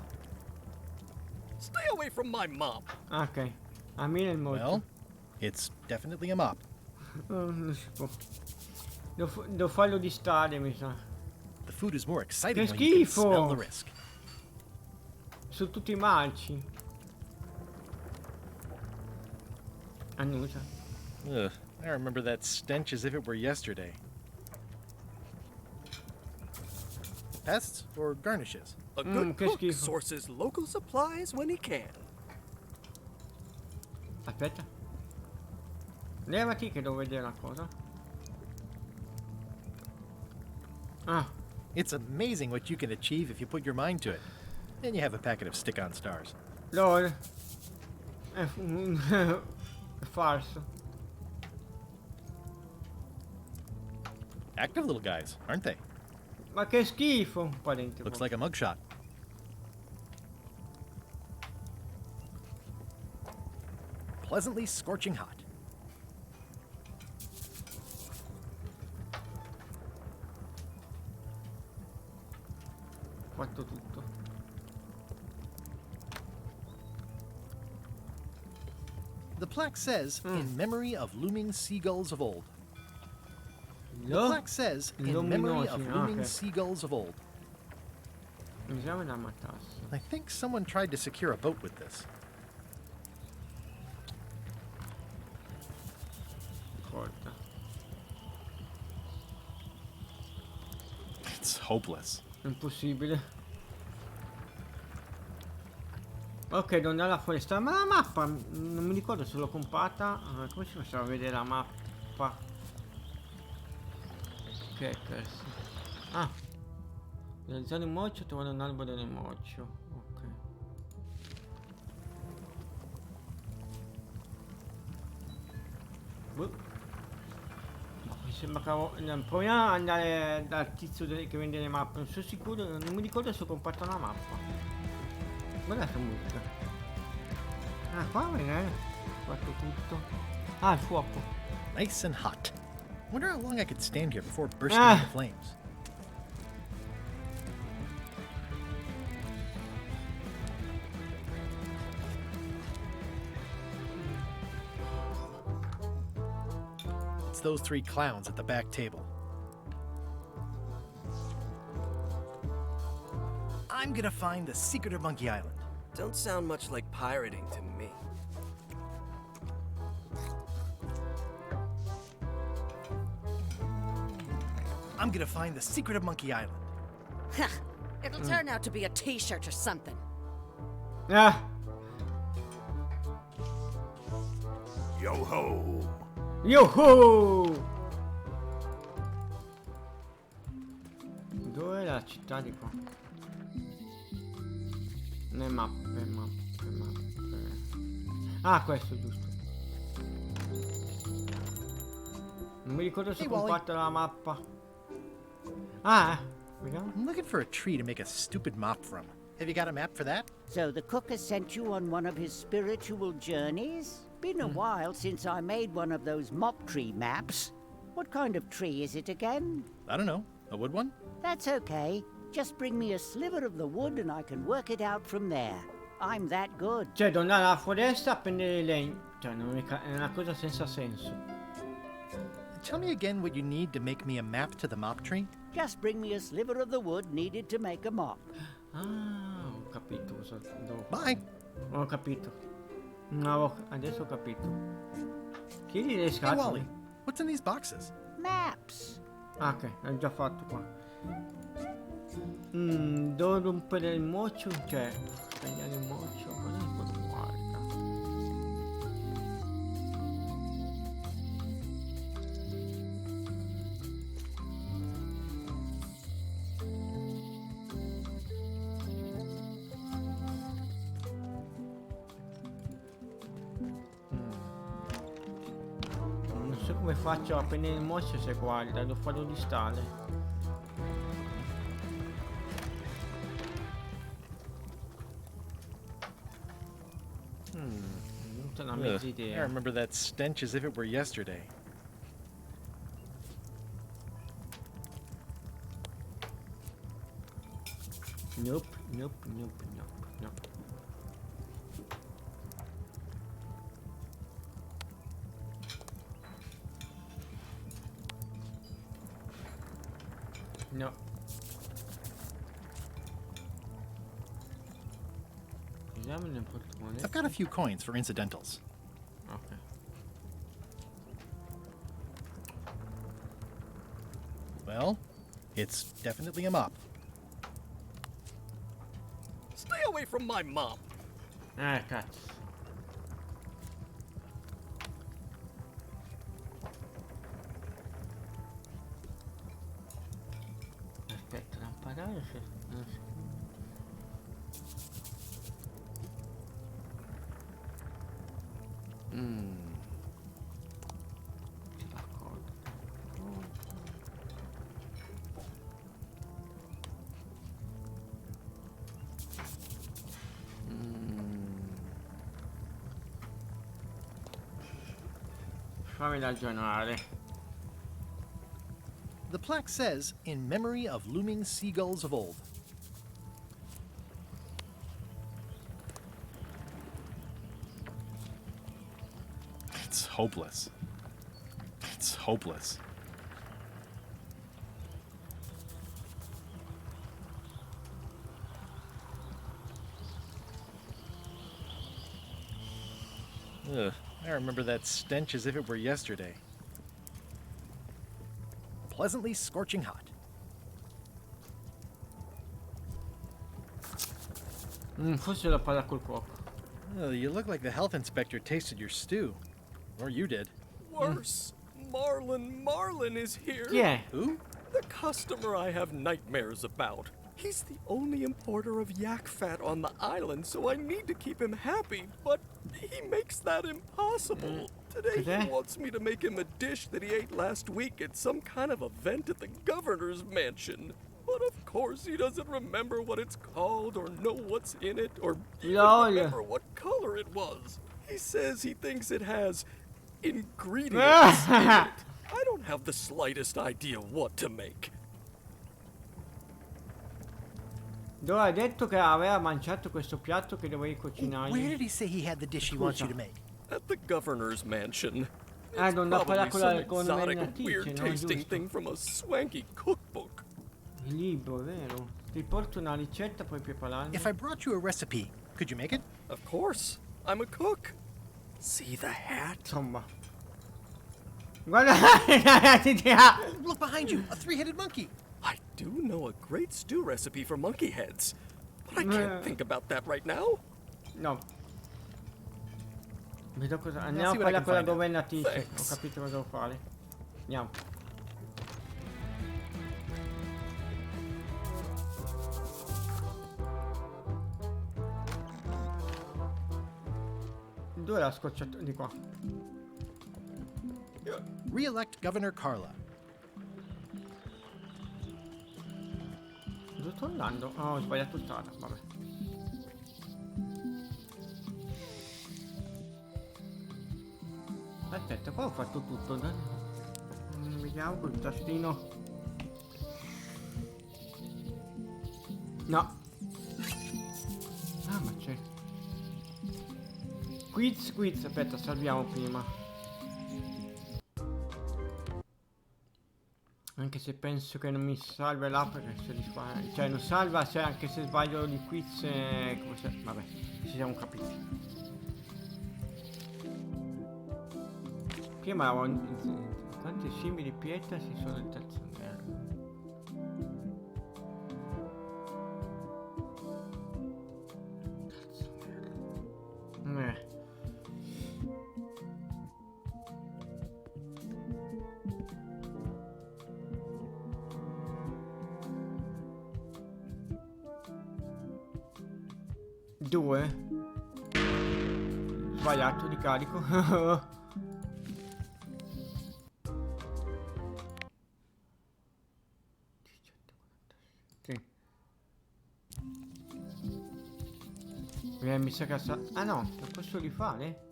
Stay away from my mop. Ok. A me nel mondo. Well, it's definitely a mop. Non si può. Devo farlo distare, mi sa. The food is more exciting Che when you can schifo! smell the risk. Sono tutti marci. Annusa. Ugh, I remember that stench as if it were yesterday. Pests or garnishes? A good che cook schifo. sources local supplies when he can. Aspetta. Levati che devo vedere una cosa. Ah, It's amazing what you can achieve if you put your mind to it. Then you have a packet of stick-on stars. LOL. È falso. Active little guys, aren't they? Ma che schifo. Parente. Looks like a mugshot. Pleasantly scorching hot. Fatto tutto. The plaque says, in memory of looming seagulls of old. The No? plaque says, in memory of Luminosi, looming okay. seagulls of old. Bisogna la matasse. I think someone tried to secure a boat with this. Corta. It's hopeless. Impossibile. Ok, non è la foresta. Ma la mappa non mi ricordo se l'ho comprata. Come si faceva a vedere la mappa? Che questo? Ah, realizzare un moccio, trovare un albero del moccio. Ok. Boh. Mi sembra che proviamo ad andare dal tizio che vende le mappe. Non sono sicuro, non mi ricordo se ho comprato una mappa. Guarda questa musica. Ah, qua vedere. Fatto tutto. Ah, il fuoco. Nice and hot. Wonder how long I could stand here before bursting Ah. into flames. It's those three clowns at the back table. I'm gonna find the secret of Monkey Island. Don't sound much like pirating to me. I'm gonna find the secret of Monkey Island. It'll turn out to be a t-shirt or something. Ah, Yo ho! yo-ho! Dov'è la città di qua? Le mappe, mappe. Ah, questo giusto. Non mi ricordo se ho Hey, Wally. comprato la mappa. Ah, vediamo. I'm looking for a tree to make a stupid mop from. Have you got a map for that? So the cook has sent you on one of his spiritual journeys? Been a while since I made one of those mop tree maps. What kind of tree is it again? I don't know. A wood one? That's okay. Just bring me a sliver of the wood and I can work it out from there. I'm that good. Cioè, devo andare alla foresta a prendere legno. Cioè, è una cosa senza senso. Tell me again what you need to make me a map to the mop tree. Just bring me a sliver of the wood needed to make a mop. Ah, ho capito cosa devo fare. Bye. Ho capito. No, adesso ho capito. Chiedi le Hey, scatole. Wally, what's in these boxes? Maps. Ah, ok, l'ho già fatto qua. Devo rompere il moccio, cioè tagliare il moccio, cosa mi guarda? come faccio a prendere il mosse se guarda, lo farò di stare. Tutta una mezza I idea. remember that stench as if it were yesterday. Nope, nope, nope, nope, nope. No. Vediamo nel portamonete. I've got a few coins for incidentals. Ok. Well, it's definitely a mop. Stay away from my mom. Cazzo. Aspetta, lampadare se... non si... D'accordo. Fammi ragionare. The plaque says, in memory of looming seagulls of old. It's hopeless. It's hopeless. Ugh, I remember that stench as if it were yesterday. Pleasantly scorching hot. Forse l'ho parlato col cuoco. You look like the health inspector tasted your stew. Or you did. Worse. Marlin is here. Chi è? Who? The customer I have nightmares about. He's the only importer of yak fat on the island, so I need to keep him happy, but he makes that impossible. Today Cos'è? he wants me to make him a dish that he ate last week at some kind of event at the governor's mansion. But of course he doesn't remember what it's called or know what's in it or even Lol. remember what color it was. He says he thinks it has ingredients in it. I don't have the slightest idea what to make. Dove ha detto che aveva mangiato questo piatto che dovevi Where cucinare? did he say he had the dish he wants you to make? At the governor's mansion. Ah, non da Probably quella some con la exotic, menatrice, no? weird-tasting Giusto? thing from a swanky cookbook. Il libro, vero? Ti porto una ricetta, puoi prepararla? If I brought you a recipe, could you make it? Of course. I'm a cook. See the hat? Insomma. Guarda l'idea! Look behind you, a three-headed monkey. I do know a great stew recipe for monkey heads, but I can't think about that right now. No. Vedo cosa... see Andiamo a what I parlare can con la find out. governatrice. Ho Thanks. capito cosa devo fare. Andiamo. Dove la scocciatura? Di qua. Re-elect Governor Carla. Dove sto andando? Oh, ho sbagliato strada, vabbè. Aspetta, qua ho fatto tutto, dai. Vediamo col tastino. No. Ah, ma c'è. Quiz, aspetta, salviamo prima. Anche se penso che non mi salva l'app perché se li fa... Cioè non salva se anche se sbaglio di quiz come se... Vabbè, ci siamo capiti. Prima quante simili pietre si sono in terzo inverno. Terzo inverno. Due. Sbagliato di carico. Mi sa che ah no, lo posso rifare?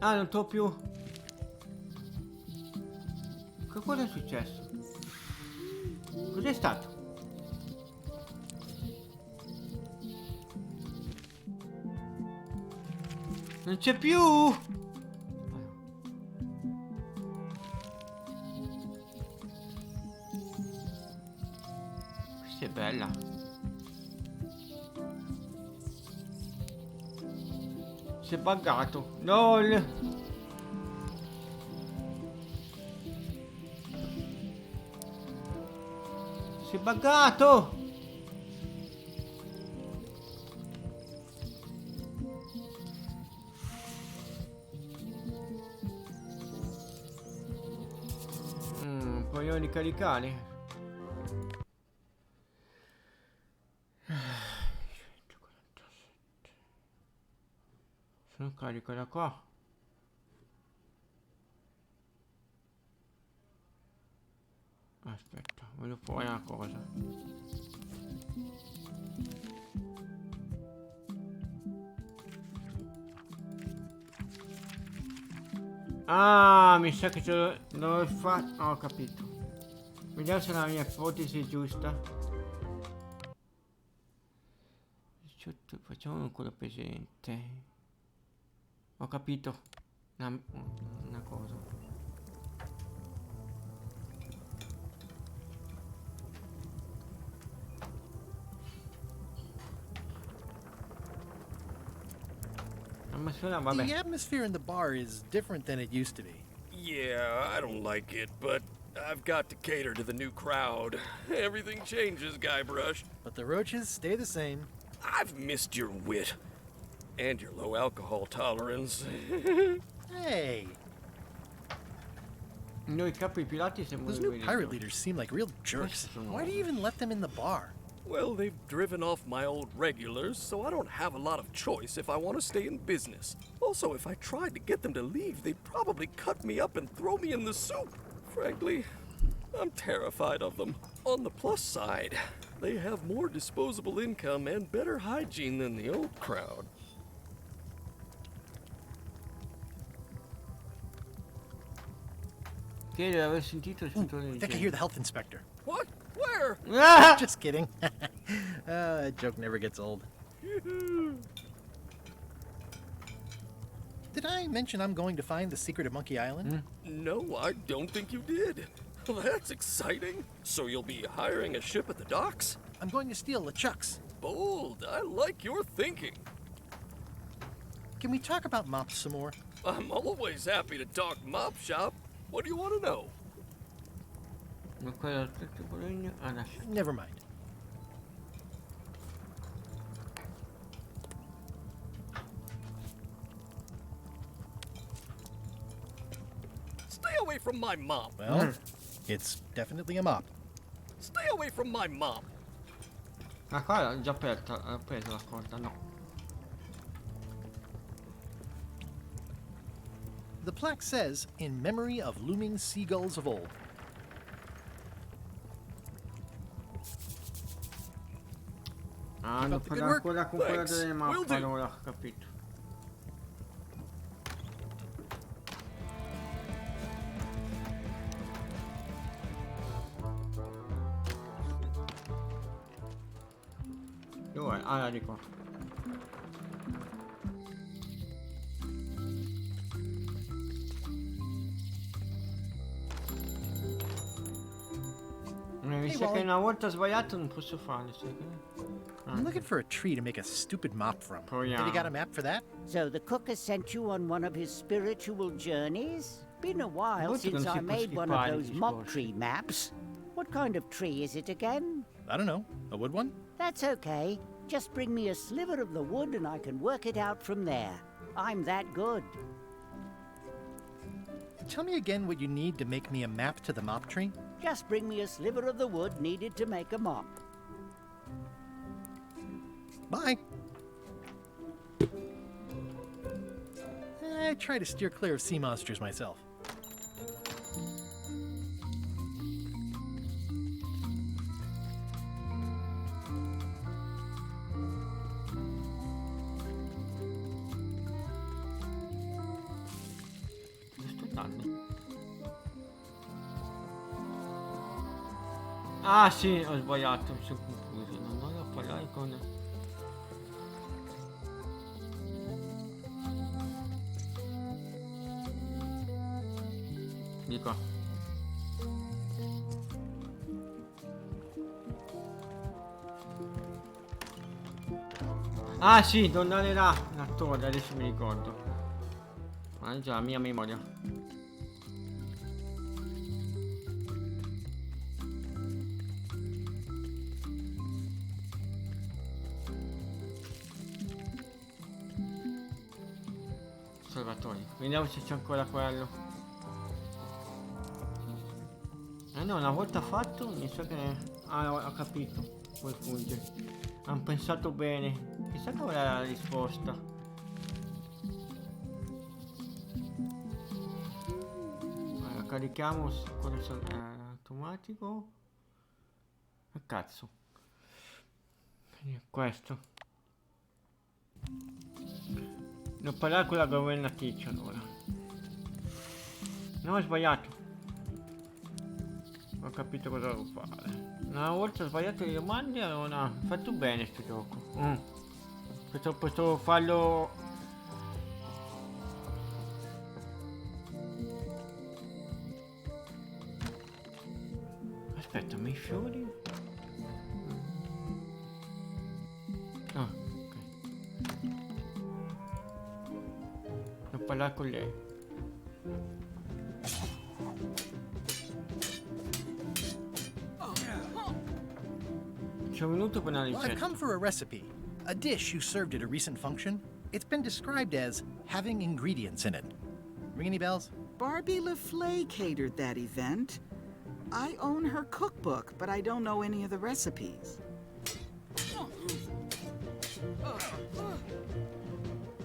Ah, non trovo più. Che cosa è successo? Cos'è stato? Non c'è più! Questa è bella. Si è buggato. LOL. Si è buggato. Voglio ricaricare. Sono carico da qua. Aspetta, voglio fare una cosa. Ah, mi sa che ce l'ho fatto. Ho capito. Vediamo se la mia ipotesi è giusta. 18, facciamo quello pesante. Ho capito una cosa. The atmosphere in the bar is different than it used to be. Yeah, I don't like it, but I've got to cater to the new crowd. Everything changes, Guybrush. But the roaches stay the same. I've missed your wit. And your low alcohol tolerance. Hey! Those new pirate leaders seem like real jerks. Why do you even let them in the bar? Well, they've driven off my old regulars, so I don't have a lot of choice if I want to stay in business. Also, if I tried to get them to leave, they'd probably cut me up and throw me in the soup. Frankly, I'm terrified of them. On the plus side, they have more disposable income and better hygiene than the old crowd. I think I hear the health inspector. What? Where? Just kidding. That joke never gets old. Did I mention I'm going to find the secret of Monkey Island? No, I don't think you did. Well, that's exciting. So you'll be hiring a ship at the docks? I'm going to steal LeChuck's. Bold. I like your thinking. Can we talk about mops some more? I'm always happy to talk mop shop. What do you want to know? Never mind. Stay away from my mop. Well, it's definitely a mop. Stay away from my mop. Ah, qua l'ho già aperta, ho preso la corda, no. The plaque says, in memory of looming seagulls of old. Ah, non farà ancora con quella delle mappe, allora, ho capito. Dove? Ah, di qua. Mi sa che una volta sbagliato non posso fare, I'm looking for a tree to make a stupid mop from. Have you got a map for that? So the cook has sent you on one of his spiritual journeys? Been a while since I made one of those mop tree maps. What kind of tree is it again? I don't know. A wood one? That's okay. Just bring me a sliver of the wood and I can work it out from there. I'm that good. Tell me again what you need to make me a map to the mop tree. Just bring me a sliver of the wood needed to make a mop. Bye. I try to steer clear of sea monsters myself. anni. Ah sì, ho sbagliato, mi sono confuso. Non voglio parlare con... Di qua. Ah sì, Donna là, l'attore, adesso mi ricordo. Ah già, la mia memoria. Osservatori, vediamo se c'è ancora quello. No, una volta fatto mi sa che... Ah, ho capito. Poi funge. Hanno pensato bene. Chissà qual è la risposta. Allora, carichiamo quello automatico. Che cazzo. Quindi è questo. Devo parlare con la governatrice allora. No, ho sbagliato. Ho capito cosa devo fare. Una volta ho sbagliato le domande, allora ho fatto bene sto gioco. Posso farlo. Aspetta, mi fiori. Ah, ok. Devo parlare con lei. Well, I've come for a recipe. A dish you served at a recent function. It's been described as having ingredients in it. Ring any bells? Barbie LaFleur catered that event. I own her cookbook, but I don't know any of the recipes.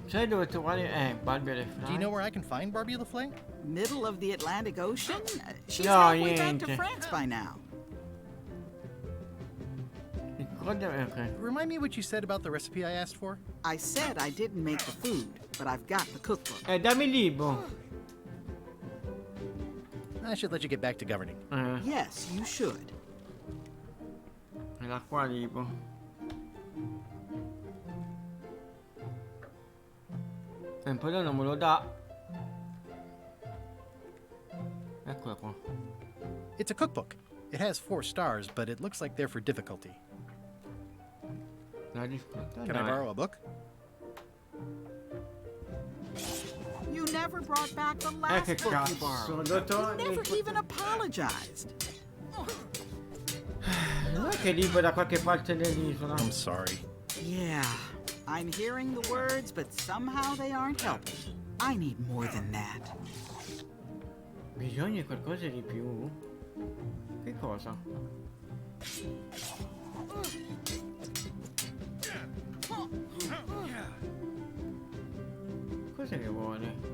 Sai dove trovare Barbie LaFleur? Do you know where I can find Barbie LaFleur? Middle of the Atlantic Ocean? She's No, halfway back to niente. France by now. Okay. Remind me what you said about the recipe I asked for? I said I didn't make the food, but I've got the cookbook. Dammi il libro. I should let you get back to governing. Yes, you should. E la qua libro. Però non me lo dà. Eccola qua. It's a cookbook. It has 4 stars, but it looks like they're for difficulty. La difficoltà. Can I borrow a book? You never brought back the last che book you cazzo, borrowed. dottor. You never even apologized. Non è che libro da qualche parte dell'isola. I'm sorry. Yeah, I'm hearing the words, but somehow they aren't helping. I need more than that. Bisogna qualcosa di più? Che cosa? Cosa che vuole?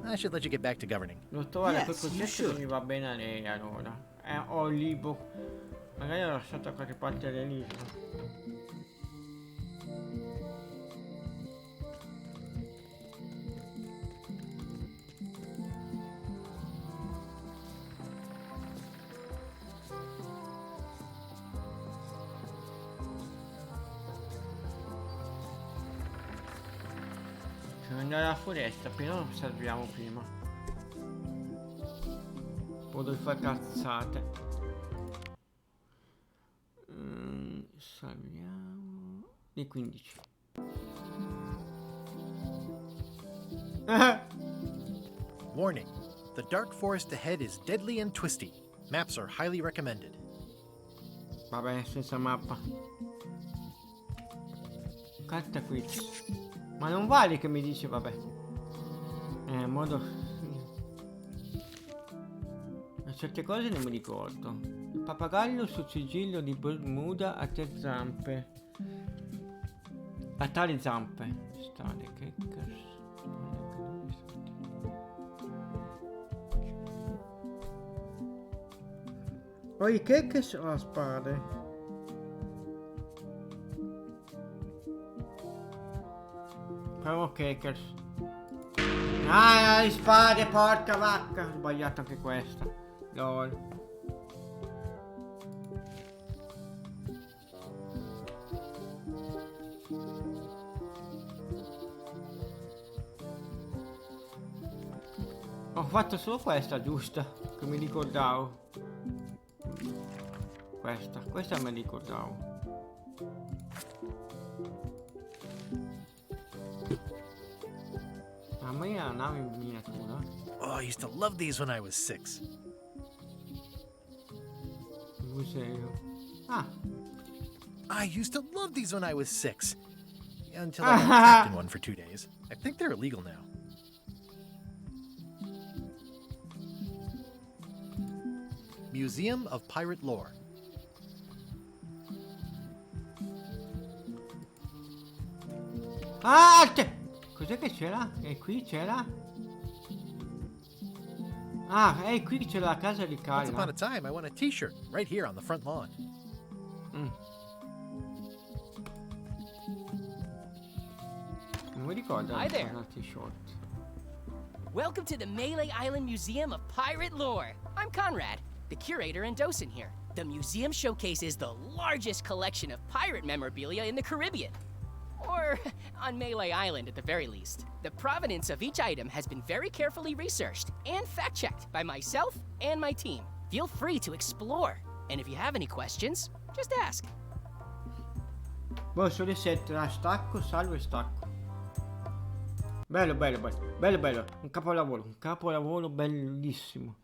I should let you get back to governing. Devo trovare Yes, quel you concetto should. che mi va bene a lei allora. Ho il libro. Magari l'ho lasciato da qualche parte dell'isola. Devo andare alla foresta, però salviamo prima. Potrei fare cazzate. Salviamo di 15. Warning. The dark forest ahead is deadly and twisty. Maps are highly recommended. Vabbè, senza mappa. Carta qui. Ma non vale che mi dice vabbè. Modo. Ma certe cose non mi ricordo. Il pappagallo sul sigillo di Bermuda a 3 zampe. A tale zampe. Stare che cazzo. Poi i Kekes o la spade? Provo Kekers. Ah, le spade, porca vacca. Ho sbagliato anche questa. Lol. Ho fatto solo questa, giusta, che mi ricordavo. Questa me ricordavo. Mamma mia, la nave in miniatura. Oh, I used to love these when I was 6. Museo. Ah. I used to love these when I was 6. Until I got trapped in one for 2 days. I think they're illegal now. Museum of Pirate Lore. Ah, cos'è che c'era? E qui c'era? Ah, e qui c'era la casa di Once upon Carla. a time, I won a t-shirt right here on the front lawn. Non mi ricordo. Hi there. T-shirt. Welcome to the Melee Island Museum of Pirate Lore. I'm Conrad, the curator and docent here. The museum showcases the largest collection of pirate memorabilia in the Caribbean. Or on Melee Island at the very least. The provenance of each item has been very carefully researched and fact-checked by myself and my team. Feel free to explore. And if you have any questions, just ask. Boh, sono le 7, la stacco, salvo e stacco. Bello, bello, bello, bello, bello. Un capolavoro bellissimo.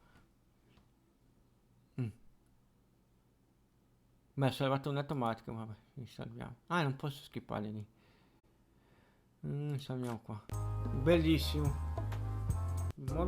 Beh, ho salvato un'automatica, vabbè, li salviamo. Ah, non posso skippare lì. Salviamo qua. Bellissimo. Molto